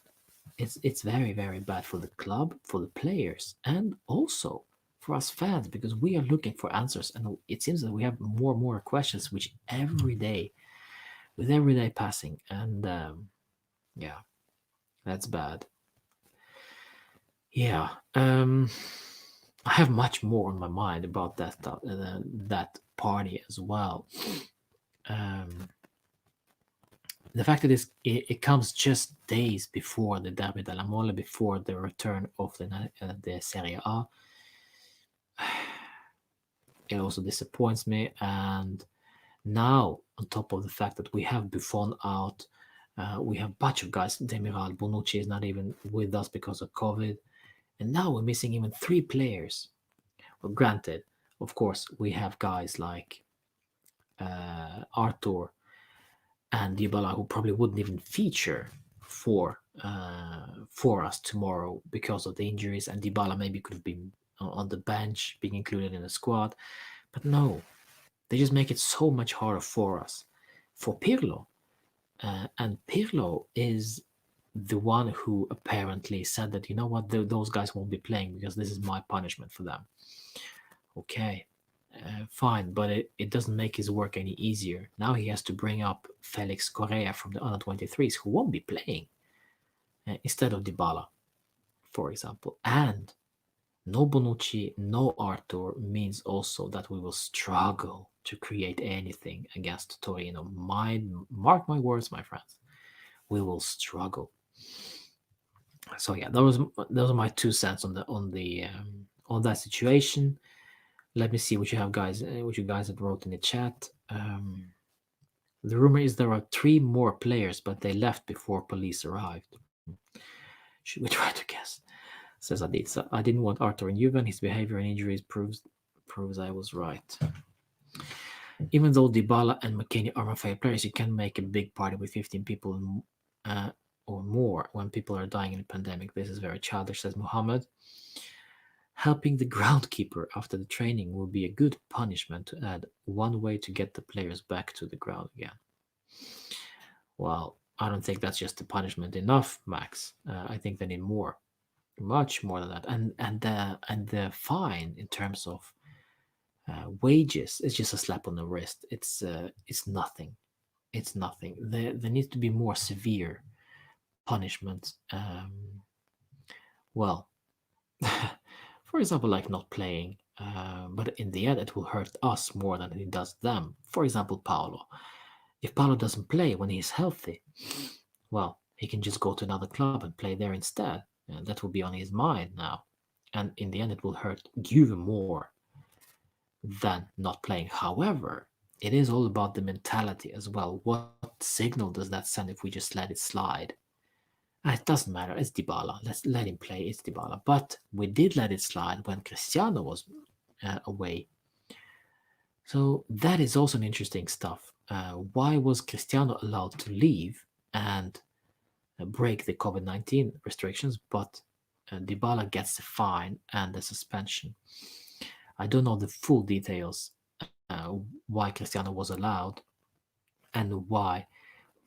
It's very, very bad for the club, for the players, and also for us fans, because we are looking for answers, and it seems that we have more and more questions which every day passing, and yeah, that's bad. Yeah, I have much more on my mind about that party as well. The fact that it comes just days before the Derby della Mole, before the return of the Serie A, it also disappoints me. And now, on top of the fact that we have Buffon out, we have a bunch of guys. Demiral, Bonucci is not even with us because of COVID, and now we're missing even three players. Well, granted, of course, we have guys like Arthur and Dybala who probably wouldn't even feature for us tomorrow because of the injuries, and Dybala maybe could have been on the bench, being included in the squad. But no, they just make it so much harder for us, for Pirlo. And Pirlo is the one who apparently said that, you know what, those guys won't be playing because this is my punishment for them. Okay, fine, but it doesn't make his work any easier. Now he has to bring up Felix Correa from the under 23s who won't be playing instead of Dybala, for example. And no Bonucci, no Arthur means also that we will struggle to create anything against Torino. Mark my words, my friends. We will struggle. So yeah, those are my 2 cents on that situation. Let me see what you have, guys. What you guys had wrote in the chat. The rumor is there are 3 more players, but they left before police arrived. Should we try to guess? Says Adit. So I didn't want Arthur in Juve. His behavior and injuries proves I was right. Even though Dybala and McKennie are my favorite players, you can make a big party with 15 people or more when people are dying in a pandemic. This is very childish, says Muhammad. Helping the groundkeeper after the training will be a good punishment to add one way to get the players back to the ground again. Well, I don't think that's just the punishment enough, Max. I think they need more, much more than that. And the fine in terms of wages is just a slap on the wrist. It's nothing. It's nothing. There needs to be more severe punishment. Well, for example, like not playing. But in the end, it will hurt us more than it does them. For example, Paolo. If Paolo doesn't play when he's healthy, well, he can just go to another club and play there instead. And that will be on his mind now. And in the end, it will hurt Juve more than not playing. However, it is all about the mentality as well. What signal does that send if we just let it slide? It doesn't matter. It's Dybala. Let's let him play. It's Dybala. But we did let it slide when Cristiano was away. So that is also an interesting stuff. Why was Cristiano allowed to leave and break the COVID-19 restrictions, but Dybala gets a fine and a suspension? I don't know the full details why Cristiano was allowed and why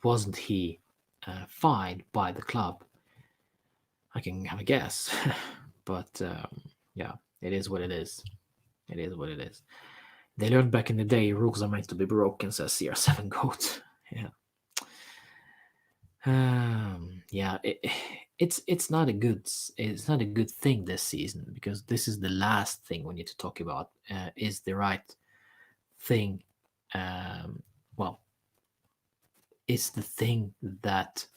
wasn't he fined by the club. I can have a guess, but yeah, it is what it is. It is what it is. They learned back in the day rules are meant to be broken, says CR7 Goat. Yeah. Yeah, it's not a good thing this season because this is the last thing we need to talk about. Is the right thing? Well, it's the thing that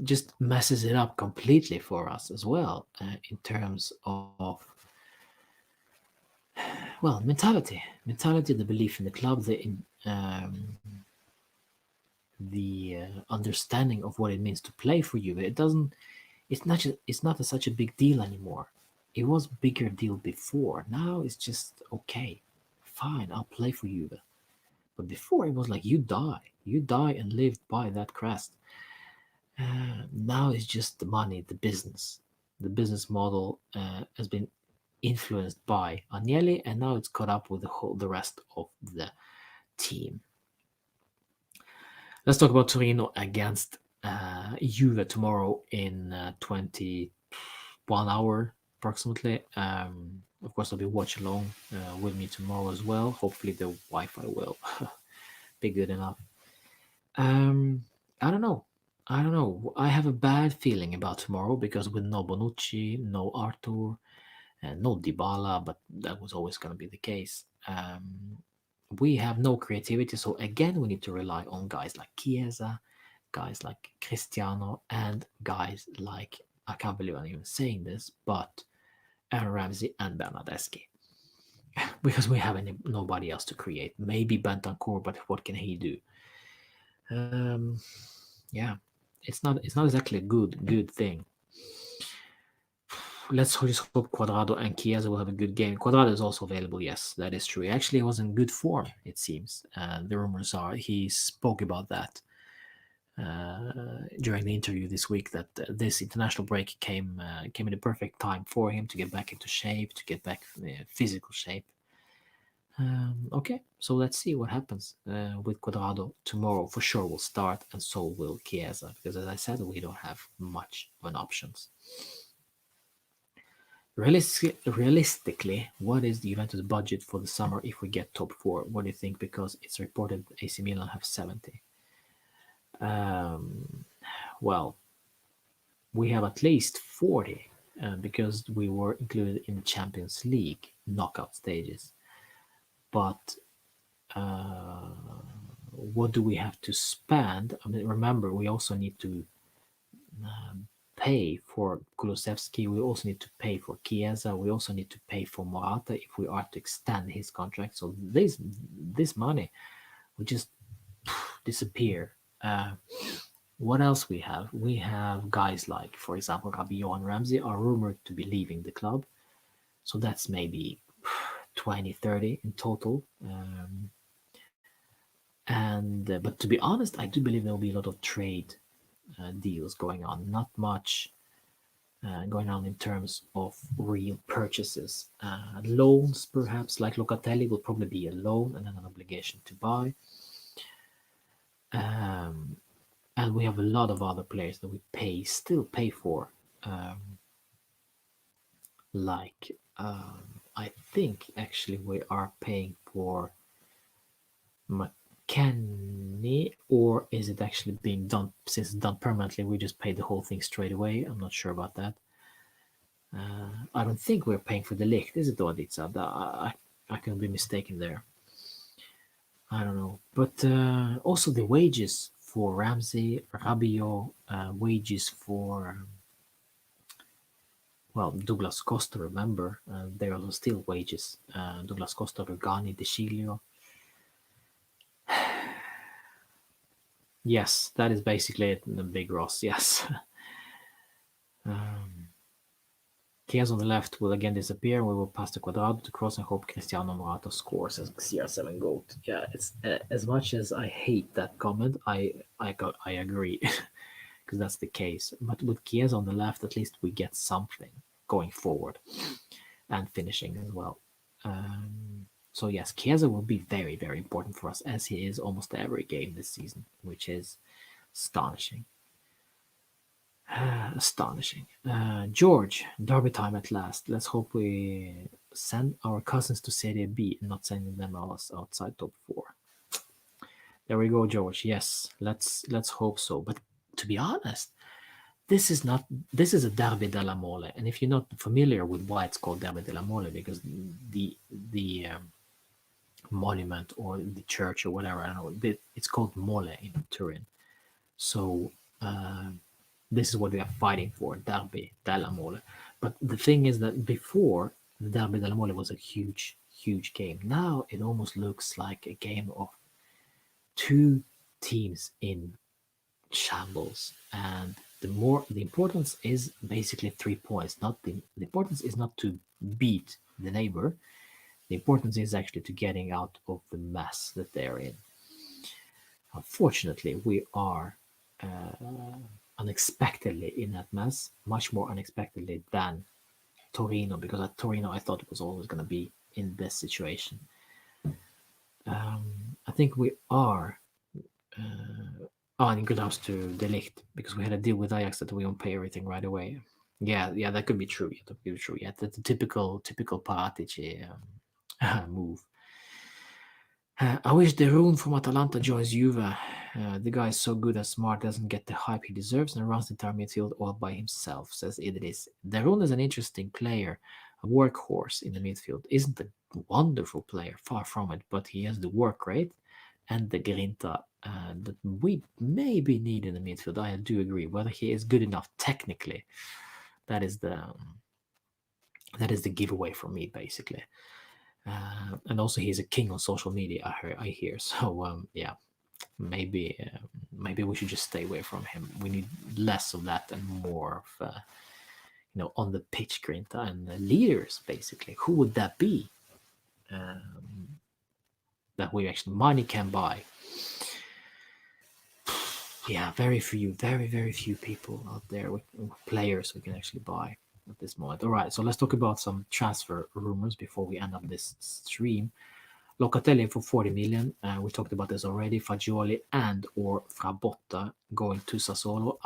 just messes it up completely for us as well in terms of mentality, the belief in the club, the understanding of what it means to play for you. It's not such a big deal anymore. It was a bigger deal before. Now it's just okay, fine, I'll play for you. But before it was like you die and live by that crest. Now it's just the money, the business model has been influenced by Agnelli, and now it's caught up with the rest of the team. Let's talk about Torino against Juve tomorrow in 21 hour approximately. Of course, I'll be watching along with me tomorrow as well. Hopefully, the Wi-Fi will be good enough. I don't know. I don't know. I have a bad feeling about tomorrow because with no Bonucci, no Arthur, and no Dybala, but that was always going to be the case. We have no creativity, so again, we need to rely on guys like Chiesa, guys like Cristiano, and guys like, I can't believe I'm even saying this, but Aaron Ramsey and Bernardeschi. Because we have nobody else to create. Maybe Bentancur, but what can he do? Um, yeah, it's not exactly a good thing. Let's just hope Quadrado and Chiesa will have a good game. Quadrado is also available. Yes, that is true. Actually, he was in good form. It seems. The rumors are he spoke about that during the interview this week. That this international break came in the perfect time for him to get back into shape, to get back physical shape. Okay, so let's see what happens with Quadrado tomorrow. For sure, will start, and so will Chiesa, because as I said, we don't have much of an options. Realistically, what is the Juventus budget for the summer if we get top four? What do you think? Because it's reported AC Milan have 70. Um, well, we have at least 40 because we were included in the Champions League knockout stages. But uh, what do we have to spend? I mean, remember, we also need to pay for Kulusevski. We also need to pay for Chiesa. We also need to pay for Morata if we are to extend his contract. So this money will just disappear. What else we have? We have guys like, for example, Rabiot and Ramsey are rumored to be leaving the club. So that's maybe 20, 30 in total. But to be honest, I do believe there will be a lot of trade deals going on. Not much going on in terms of real purchases. Loans, perhaps, like Locatelli, will probably be a loan and then an obligation to buy. And we have a lot of other players that we still pay for. Like, I think actually we are paying for McKennie, or is it actually being done, since it's done permanently, we just pay the whole thing straight away? I'm not sure about that. I don't think we're paying for the lift, is it, Oditsa? I can be mistaken there. I don't know. But also the wages for Ramsey, Rabiot, wages for, well, Douglas Costa, remember, there are still wages. Douglas Costa, Rugani, De Sciglio. Yes, that is basically it in the big Ross, yes. Chaos on the left will again disappear. We will pass the Quadrado to cross and hope Cristiano Morata scores as CR7 GOAT. Yeah, it's as much as I hate that comment, I agree because that's the case. But with Chiesa on the left, at least we get something going forward and finishing as well. So yes, Chiesa will be very, very important for us as he is almost every game this season, which is astonishing. Astonishing. George, derby time at last. Let's hope we send our cousins to Serie B and not sending them us outside top four. There we go, George. Yes, let's hope so. But to be honest, this is not this is a Derby della Mole, and if you're not familiar with why it's called Derby della Mole, because the monument or the church or whatever, I don't know, it's called Mole in Turin. So this is what we are fighting for, Derby della Mole. But the thing is that before, the Derby della Mole was a huge, huge game. Now it almost looks like a game of two teams in shambles. And the importance is basically 3 points. Not the importance is not to beat the neighbor. The importance is actually to getting out of the mess that they're in. Unfortunately, we are unexpectedly in that mess, much more unexpectedly than Torino, because at Torino I thought it was always going to be in this situation. I think we are. And good house to Delict because we had a deal with Ajax that we don't pay everything right away. Yeah, that could be true. Yeah, that could be true. Yeah, that's a typical Paratici move. I wish Derun from Atalanta joins Juve. The guy is so good and smart, doesn't get the hype he deserves, and runs the entire midfield all by himself, says Idris. Derun is an interesting player, a workhorse in the midfield. Isn't a wonderful player, far from it, but he has the work rate and the grinta that we maybe need in the midfield. I do agree. Whether he is good enough technically, that is That is the giveaway for me, basically. And also, he's a king on social media. I hear. So yeah, maybe maybe we should just stay away from him. We need less of that and more of on the pitch grinta and leaders, basically. Who would that be? That we actually money can buy. Yeah, very few people out there with players we can actually buy at this moment. All right, so let's talk about some transfer rumors before we end up this stream. Locatelli for 40 million. We talked about this already. Fagioli and or Frabotta going to Sassuolo.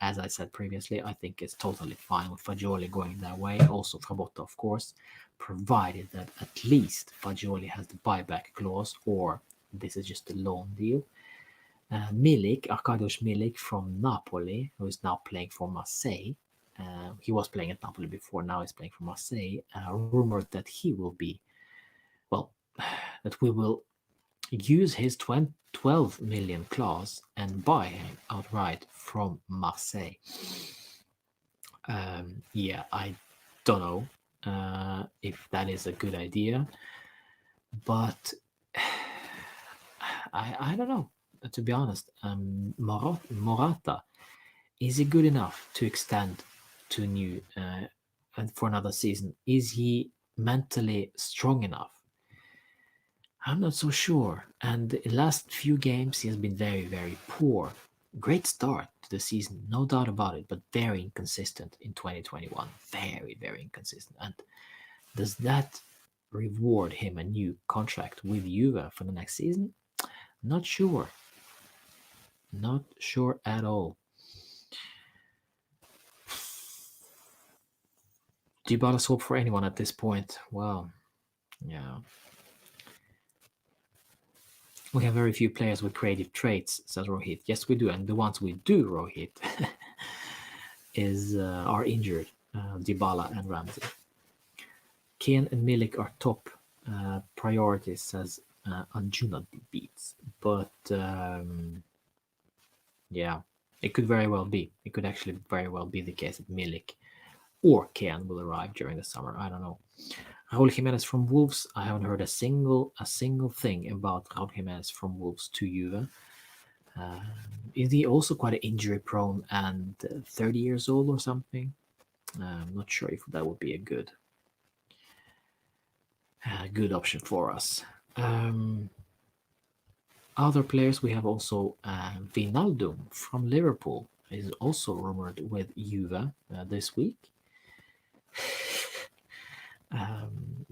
As I said previously, I think it's totally fine with Fagioli going that way. Also Frabotta, of course, provided that at least Fagioli has the buyback clause, or this is just a loan deal. Milik, Arkadiusz Milik from Napoli, who is now playing for Marseille. He was playing at Napoli before, now he's playing for Marseille. Rumored that he will be, well, that we will use his 12 million clause and buy him outright from Marseille. Yeah, I don't know if that is a good idea, but I don't know, to be honest. Morata, is he good enough to extend to new and for another season? Is he mentally strong enough? I'm not so sure. And the last few games, he has been very poor. Great start to the season, no doubt about it, but very inconsistent in 2021. Very inconsistent. And does that reward him a new contract with Juve for the next season? Not sure. Not sure at all. Dybala swap for anyone at this point? Well, yeah. We have very few players with creative traits, says Rohit. Yes, we do, and the ones we do, Rohit, are injured. Dybala and Ramsey. Kane and Milik are top priorities, says Anjuna Beats. But yeah, it could very well be. It could actually very well be the case that Milik or Kane will arrive during the summer. I don't know. Raul Jimenez from Wolves. I haven't heard a single thing about Raul Jimenez from Wolves to Juve. Is he also quite injury prone and 30 years old or something? I'm not sure if that would be a good option for us. Other players, we have also Wijnaldum from Liverpool is also rumored with Juve this week.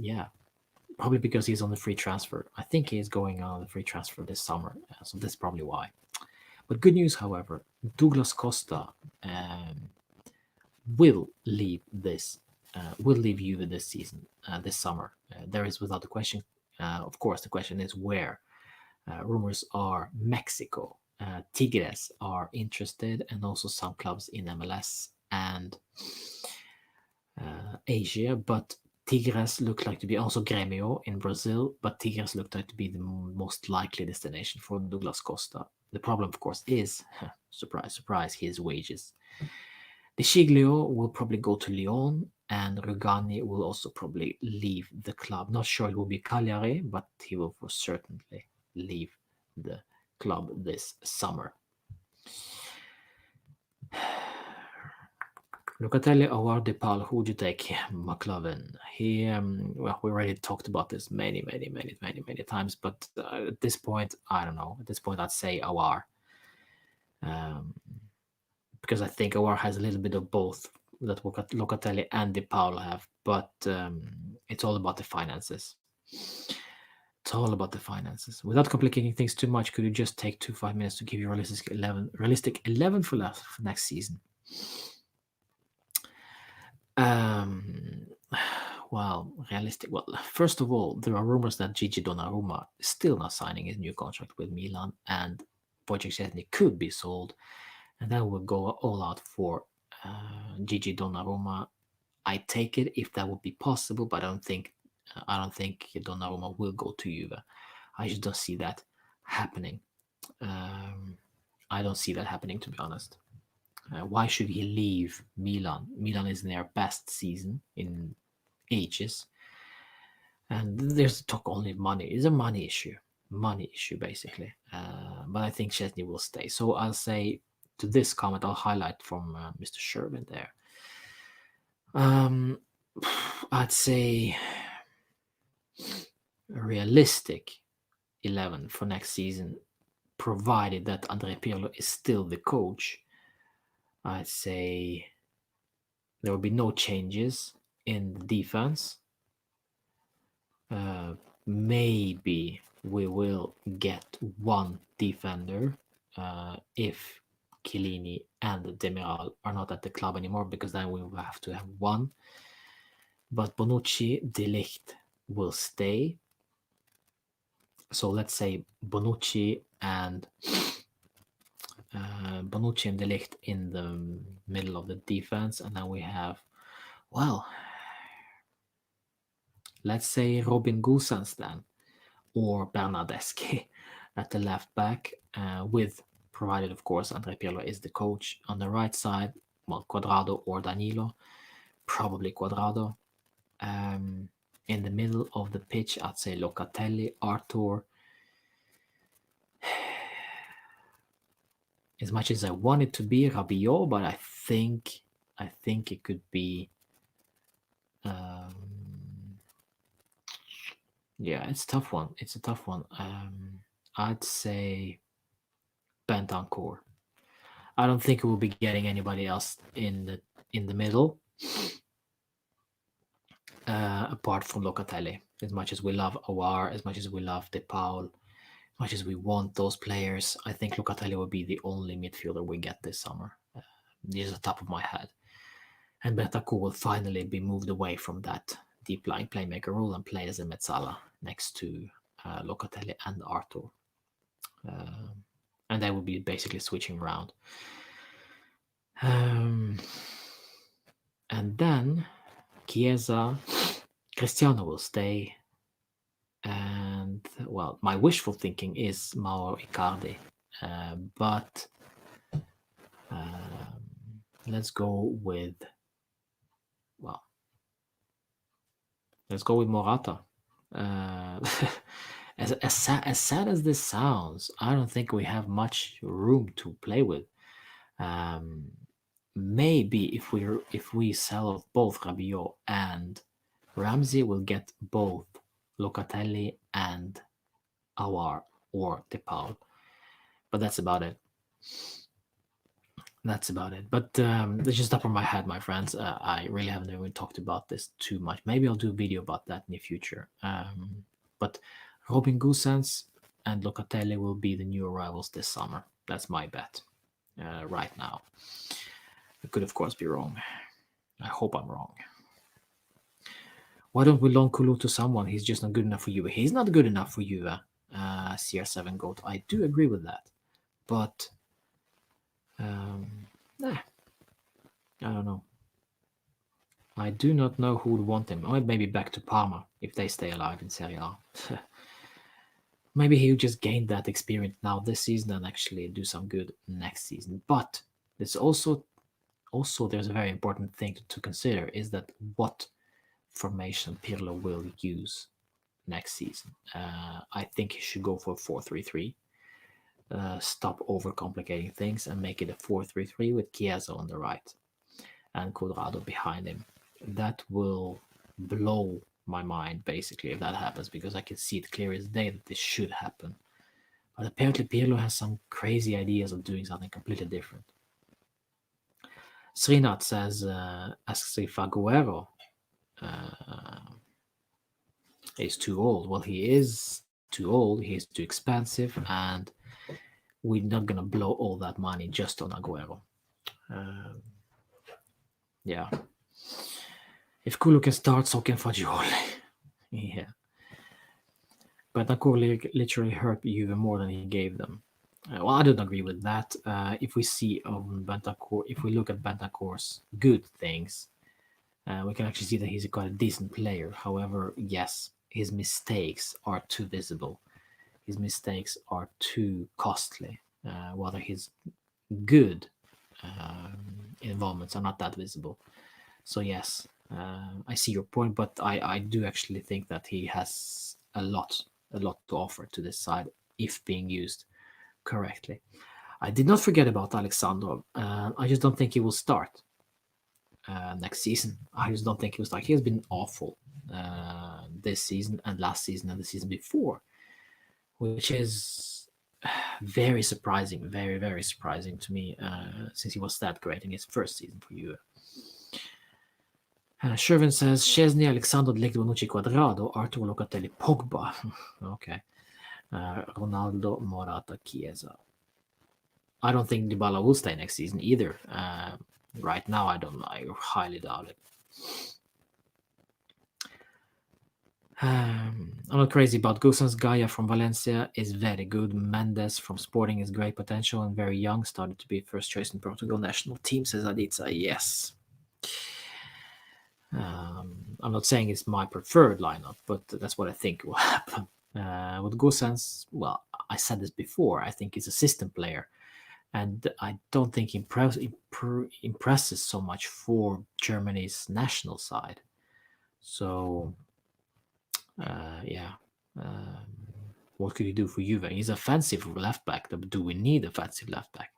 Yeah, probably because he's on the free transfer. I think he's going on the free transfer this summer, so that's probably why. But good news, however, Douglas Costa will leave Juve this season, this summer. There is without a question. Of course, the question is where. Rumors are Mexico. Tigres are interested, and also some clubs in MLS and Asia, but Tigres look like to be also Grêmio in Brazil, but Tigres look like to be the most likely destination for Douglas Costa. The problem, of course, is, surprise, surprise, his wages. De Sciglio will probably go to Lyon, and Rugani will also probably leave the club. Not sure it will be Cagliari, but he will for certainly leave the club this summer. Locatelli, Awar, DePaul, who would you take? McLovin. He, well, we already talked about this many times, but at this point, I don't know. At this point, I'd say Awar. Because I think Awar has a little bit of both that Locatelli and DePaul have, but it's all about the finances. It's all about the finances. Without complicating things too much, could you just take 5 minutes to give your realistic 11 for next season? Well, realistic. Well, first of all, there are rumors that Gigi Donnarumma is still not signing his new contract with Milan, and Wojciech Szczesny could be sold, and then we'll go all out for Gigi Donnarumma. I take it if that would be possible, but I don't think Donnarumma will go to Juve. I just don't see that happening. I don't see that happening, to be honest. Why should he leave Milan? Milan is in their best season in ages, and there's talk only money. It's a money issue basically. But I think Chesney will stay. So I'll say to this comment, I'll highlight from Mr. Sherman there. Um, I'd say a realistic 11 for next season, provided that Andrea Pirlo is still the coach. I'd say there will be no changes in the defense. Maybe we will get one defender if Chiellini and Demiral are not at the club anymore, because then we will have to have one. But Bonucci, De Ligt will stay. So let's say Bonucci and De Ligt in the middle of the defense, and then we have, well, let's say Robin Gosens then, or Bernardeschi at the left back, with, provided of course Andrea Pirlo is the coach. On the right side, well, Quadrado or Danilo, probably Quadrado. In the middle of the pitch, I'd say Locatelli, Arthur. As much as I want it to be Rabiot, but I think it could be. Yeah, it's a tough one. It's a tough one. I'd say Bentancur. I don't think we'll be getting anybody else in the middle, apart from Locatelli. As much as we love Awar, as much as we love De Paul, as much as we want those players, I think Locatelli will be the only midfielder we get this summer. These are the top of my head. And Bentancur will finally be moved away from that deep lying playmaker role and play as a Mezzala next to Locatelli and Arthur. And they will be basically switching around. And then Chiesa, Cristiano will stay. And, well, my wishful thinking is Mauro Icardi. But let's go with, well, let's go with Morata. As sad as this sounds, I don't think we have much room to play with. Maybe if we sell off both Rabiot and Ramsey, we'll get both Locatelli and Awar or De Paul. But that's about it. But that's just up on my head, my friends. I really haven't even talked about this too much. Maybe I'll do a video about that in the future. But Robin Gosens and Locatelli will be the new arrivals this summer. That's my bet right now. I could, of course, be wrong. I hope I'm wrong. Why don't we loan Kulu to someone? He's just not good enough for Juve. He's not good enough for Juve, CR7 Goat. I do agree with that. But, I don't know. I do not know who would want him. Or maybe back to Parma if they stay alive in Serie A. Maybe he'll just gain that experience now this season and actually do some good next season. But there's also there's a very important thing to consider, is that what formation Pirlo will use next season. I think he should go for a 4-3-3. Stop overcomplicating things and make it a 4-3-3 with Chiesa on the right and Cuadrado behind him. That will blow my mind, basically, if that happens, because I can see it clear as day that this should happen. But apparently Pirlo has some crazy ideas of doing something completely different. Srinath says, asks if Aguero is too old. Well, he is too old, he is too expensive, and we're not going to blow all that money just on Aguero. Yeah. If Kulu can start, so can Fagioli. Yeah. But Bentancur literally hurt Juve more than he gave them. Well, I don't agree with that. If we see Bentancur, if we look at Bentancur's good things, we can actually see that he's quite a decent player. However, yes, his mistakes are too visible. His mistakes are too costly. Whether he's good, involvements are not that visible. So yes, I see your point, but I do actually think that he has a lot to offer to this side if being used correctly. I did not forget about Alexandrov. I just don't think he will start next season. I just don't think he was like he has been awful this season and last season and the season before, which is very surprising, very surprising to me since he was that great in his first season for Juve. Shervin says Szczesny, Alexander, Dlek, Bonucci, Quadrado, Arthur, Locatelli, Pogba. Okay. Ronaldo, Morata, Chiesa. I don't think Dybala will stay next season either. Right now, I don't. I highly doubt it. I'm not crazy about Gusans. Gaia from Valencia is very good. Mendes from Sporting is great potential and very young. Started to be first choice in Portugal national team, says Aditza. Yes. I'm not saying it's my preferred lineup, but that's what I think will happen. With Gusans, well, I said this before. I think he's a system player, and I don't think he impresses so much for Germany's national side. So, yeah. What could he do for Juve? He's offensive left back. Do we need offensive left back?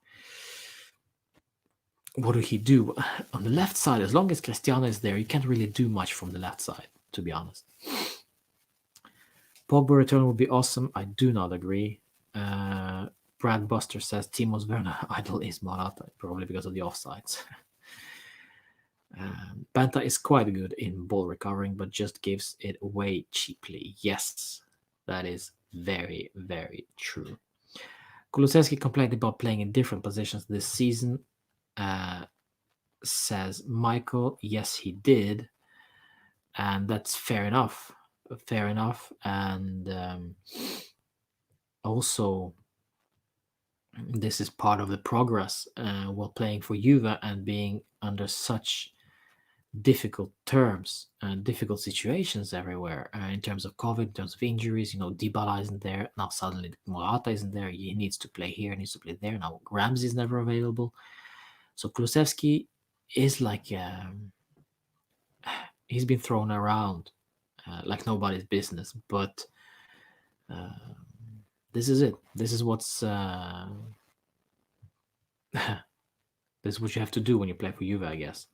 What do he do on the left side? As long as Cristiano is there, he can't really do much from the left side, to be honest. Pogba return would be awesome. I do not agree. Brad Buster says Timo's Werner idol is Morata, probably because of the offsides. Banta is quite good in ball recovering, but just gives it away cheaply. Yes, that is very true. Kulusevski complained about playing in different positions this season. Says Michael, yes, he did. And that's fair enough. Fair enough. And also, this is part of the progress while playing for Juve and being under such difficult terms and difficult situations everywhere in terms of COVID, in terms of injuries. Dybala isn't there. Now suddenly Morata isn't there. He needs to play here, needs to play there. Now Ramsey is never available. So Kulusevski is like he's been thrown around like nobody's business. But this is it. This is what's this is what you have to do when you play for Juve, I guess.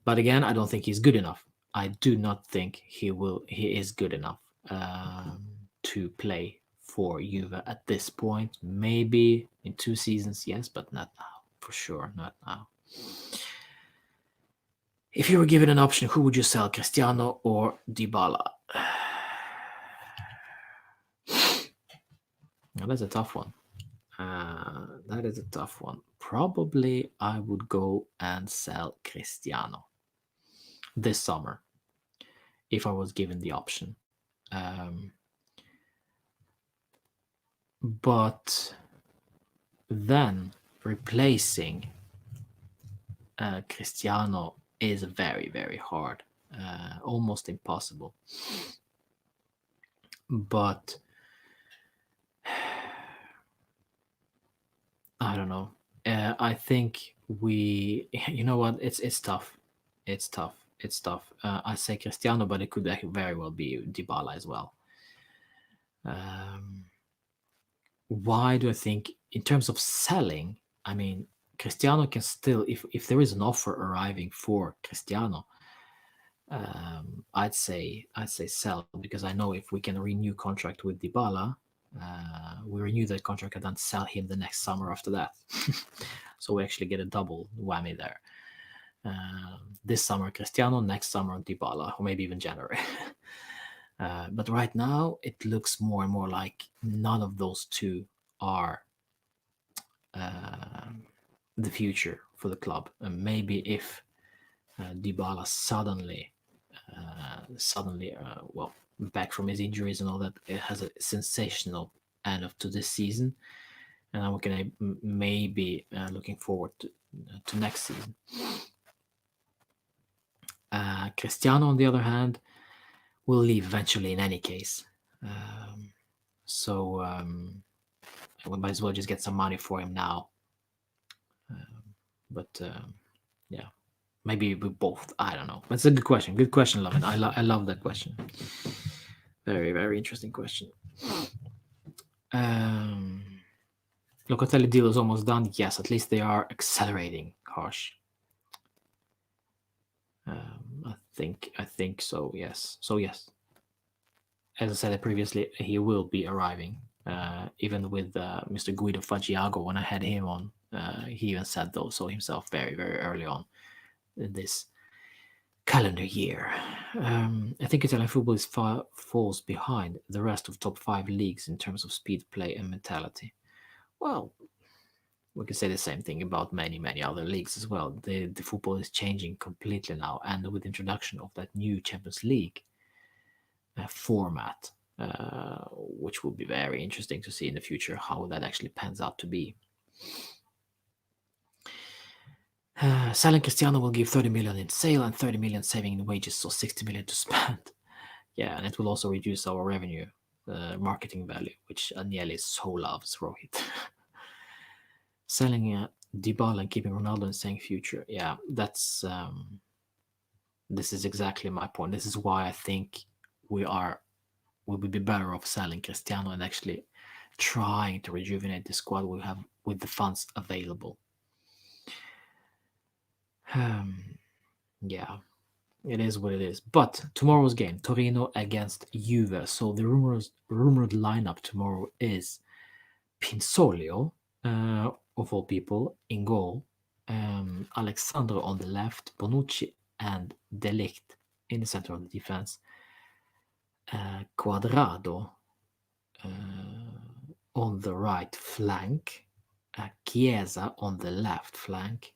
But again, I don't think he's good enough. I do not think he is good enough to play for Juve at this point. Maybe in 2 seasons, yes, but not now. For sure, not now. If you were given an option, who would you sell, Cristiano or Dybala? Now, that's a tough one. That is a tough one. Probably I would go and sell Cristiano this summer if I was given the option. But then replacing Cristiano is very hard, almost impossible. But I don't know. I think you know what? It's tough. It's tough. I say Cristiano, but it could very well be Dybala as well. Why do I think, in terms of selling? I mean, Cristiano can still, if there is an offer arriving for Cristiano, I'd say sell, because I know if we can renew contract with Dybala, we renew that contract and then sell him the next summer after that. So we actually get a double whammy there. This summer Cristiano, next summer Dybala, or maybe even January. But right now it looks more and more like none of those two are the future for the club. And maybe if Dybala suddenly back from his injuries and all that, it has a sensational end up to this season, and I'm going to maybe looking forward to next season. Cristiano, on the other hand, will leave eventually in any case. We might as well just get some money for him now. But yeah, maybe we both. I don't know. That's a good question. Good question, Lovin. I love that question. Very, very interesting question. Um, Locatelli deal is almost done. Yes, at least they are accelerating. Harsh. I think so. Yes. So yes, as I said previously, he will be arriving. Even with Mr. Guido Faggiago, when I had him on, he even said so himself very, very early on in this calendar year. I think Italian football falls behind the rest of top five leagues in terms of speed, play, and mentality. Well, we can say the same thing about many, many other leagues as well. The football is changing completely now, and with the introduction of that new Champions League format, which will be very interesting to see in the future how that actually pans out to be. Selling Cristiano will give 30 million in sale and 30 million saving in wages, so 60 million to spend. Yeah, and it will also reduce our revenue, marketing value, which Agnelli so loves, Rohit. Selling Dybala and keeping Ronaldo and saying future. Yeah, that's this is exactly my point. This is why I think we would be better off selling Cristiano and actually trying to rejuvenate the squad we have with the funds available. Yeah, it is what it is. But tomorrow's game, Torino against Juve. So the rumored lineup tomorrow is Pinsolio, of all people, in goal. Alexandro on the left, Bonucci and Delict in the center of the defense. Quadrado on the right flank. Chiesa on the left flank.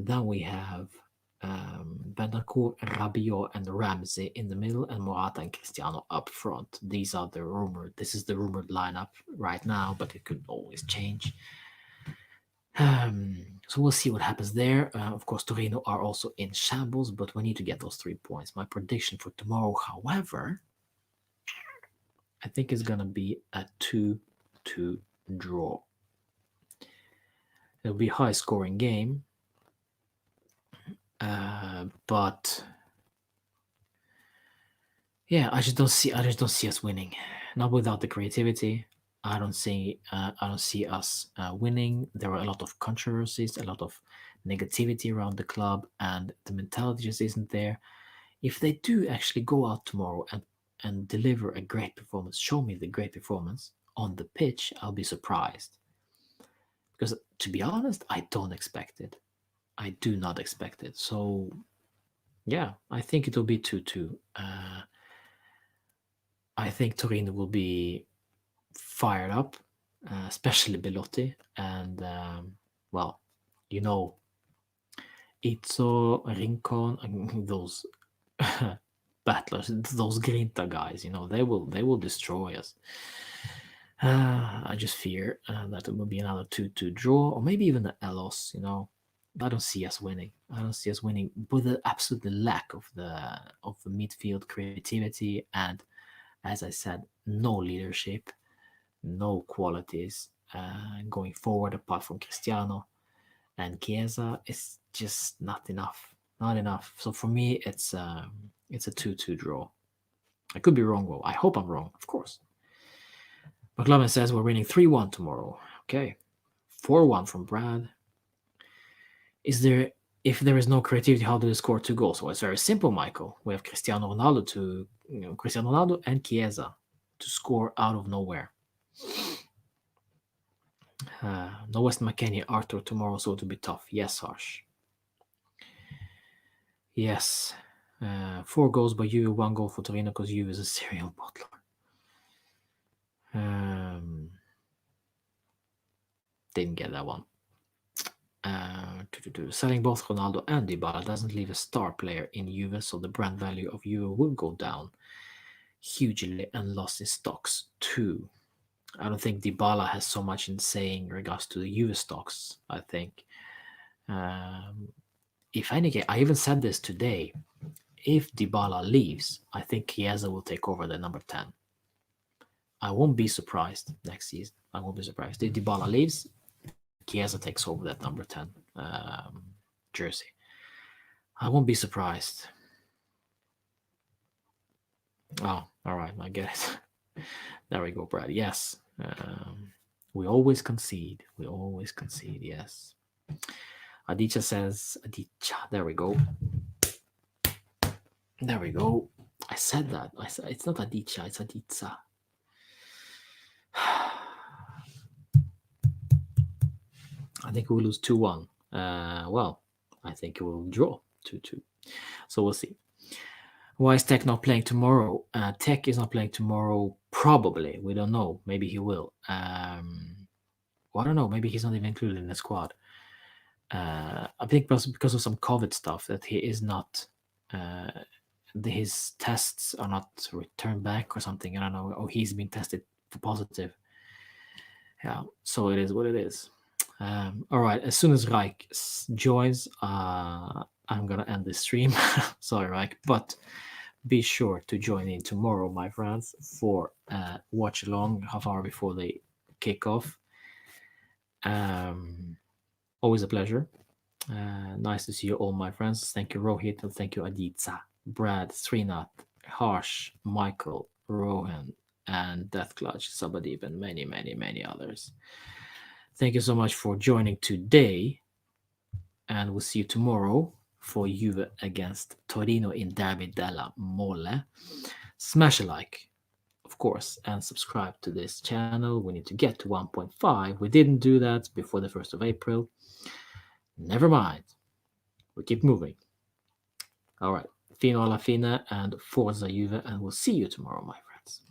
Then we have Bentancur, Rabiot, and Ramsey in the middle, and Morata and Cristiano up front. This is the rumored lineup right now, but it could always change. So we'll see what happens there. Of course, Torino are also in shambles, but we need to get those 3 points. My prediction for tomorrow, however, I think is going to be a 2-2 draw. It'll be a high-scoring game, but yeah, I just don't see us winning. Not without the creativity. I don't see us winning. There are a lot of controversies, a lot of negativity around the club, and the mentality just isn't there. If they do actually go out tomorrow and deliver a great performance, show me the great performance on the pitch, I'll be surprised. Because to be honest, I don't expect it. I do not expect it. So yeah, I think it will be 2-2. I think Torino will be fired up, especially Belotti, and well, you know, Izzo, Rincon, those battlers, those Grinta guys, they will destroy us. I just fear that it will be another 2-2 draw, or maybe even a loss. I don't see us winning. I don't see us winning with the absolute lack of the midfield creativity and, as I said, no leadership, no qualities going forward apart from Cristiano and Chiesa. It's just not enough. Not enough. So for me, it's a 2-2 draw. I could be wrong, though. I hope I'm wrong, of course. McLovin says we're winning 3-1 tomorrow. Okay. 4-1 from Brad. If there is no creativity, how do they score 2 goals? Well, it's very simple, Michael. We have Cristiano Ronaldo and Chiesa to score out of nowhere. No Weston McKennie, Arthur tomorrow, so it'll be tough. Yes, Harsh. Yes. 4 goals by Juve, 1 goal for Torino because Juve is a serial bottler. Didn't get that one. Selling both Ronaldo and Dybala doesn't leave a star player in Juve, so the brand value of Juve will go down hugely and loss in stocks too. I don't think Dybala has so much in saying in regards to the Juve stocks. I think, if any case, I even said this today. If Dybala leaves, I think Chiesa will take over the number 10. I won't be surprised next season. I won't be surprised if Dybala leaves. Chiesa takes over that number 10 jersey. I won't be surprised. Oh, all right, I get it. There we go, Brad. Yes, we always concede. We always concede. Yes. Adicha says, Adicha. There we go. There we go. I said that. I said it's not Adicha. It's Aditsa. I think we'll lose 2-1. Well, I think we'll draw 2-2. So we'll see. Why is Tech not playing tomorrow? Tech is not playing tomorrow. Probably. We don't know. Maybe he will. Well, I don't know. Maybe he's not even included in the squad. I think because of some COVID stuff that he is not. His tests are not returned back or something. I don't know. Oh, he's been tested for positive. Yeah. So it is what it is. All right. As soon as Reich joins, I'm gonna end the stream. Sorry, Reich, but be sure to join in tomorrow, my friends, for watch along half hour before the kickoff. Always a pleasure. Nice to see you all, my friends. Thank you, Rohit, and thank you, Aditsa, Brad, Srinath, Harsh, Michael, Rohan, and Death Clutch, Sabadeep, and many, many, many others. Thank you so much for joining today, and we'll see you tomorrow for Juve against Torino in Derby della Mole. Smash a like, of course, and subscribe to this channel. We need to get to 1.5. We didn't do that before the 1st of April. Never mind. We keep moving. All right. Fino alla fine and Forza Juve, and we'll see you tomorrow, my friends.